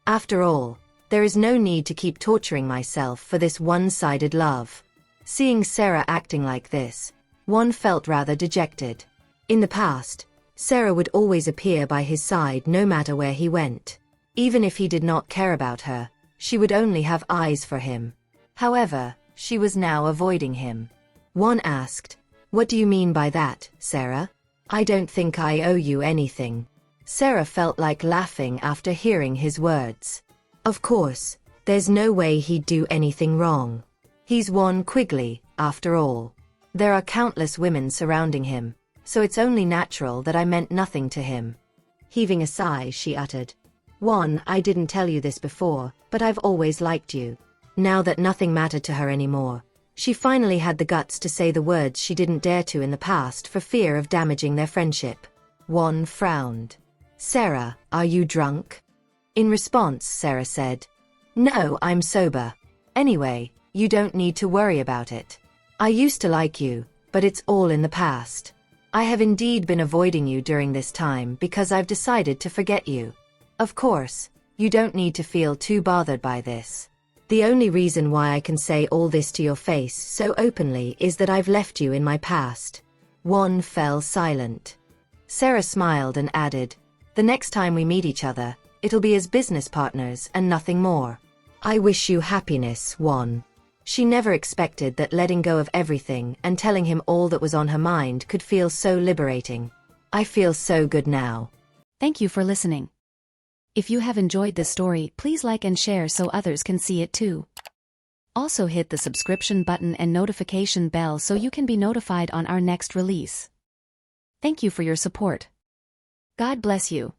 After all, there is no need to keep torturing myself for this one-sided love. Seeing Sarah acting like this, Juan felt rather dejected. In the past, Sarah would always appear by his side no matter where he went. Even if he did not care about her, she would only have eyes for him. However, she was now avoiding him. Juan asked, "What do you mean by that, Sarah? I don't think I owe you anything." Sarah felt like laughing after hearing his words. Of course, there's no way he'd do anything wrong. He's Juan Quigley, after all. There are countless women surrounding him, so it's only natural that I meant nothing to him. Heaving a sigh, she uttered, "Juan, I didn't tell you this before, but I've always liked you." Now that nothing mattered to her anymore, she finally had the guts to say the words she didn't dare to in the past for fear of damaging their friendship. Juan frowned. "Sarah, are you drunk?" In response, Sarah said, "No, I'm sober. Anyway, you don't need to worry about it. I used to like you, but it's all in the past. I have indeed been avoiding you during this time because I've decided to forget you. Of course, you don't need to feel too bothered by this. The only reason why I can say all this to your face so openly is that I've left you in my past." Juan fell silent. Sarah smiled and added, "The next time we meet each other, it'll be as business partners and nothing more. I wish you happiness, Juan." She never expected that letting go of everything and telling him all that was on her mind could feel so liberating. "I feel so good now." Thank you for listening. If you have enjoyed this story, please like and share so others can see it too. Also hit the subscription button and notification bell so you can be notified on our next release. Thank you for your support. God bless you.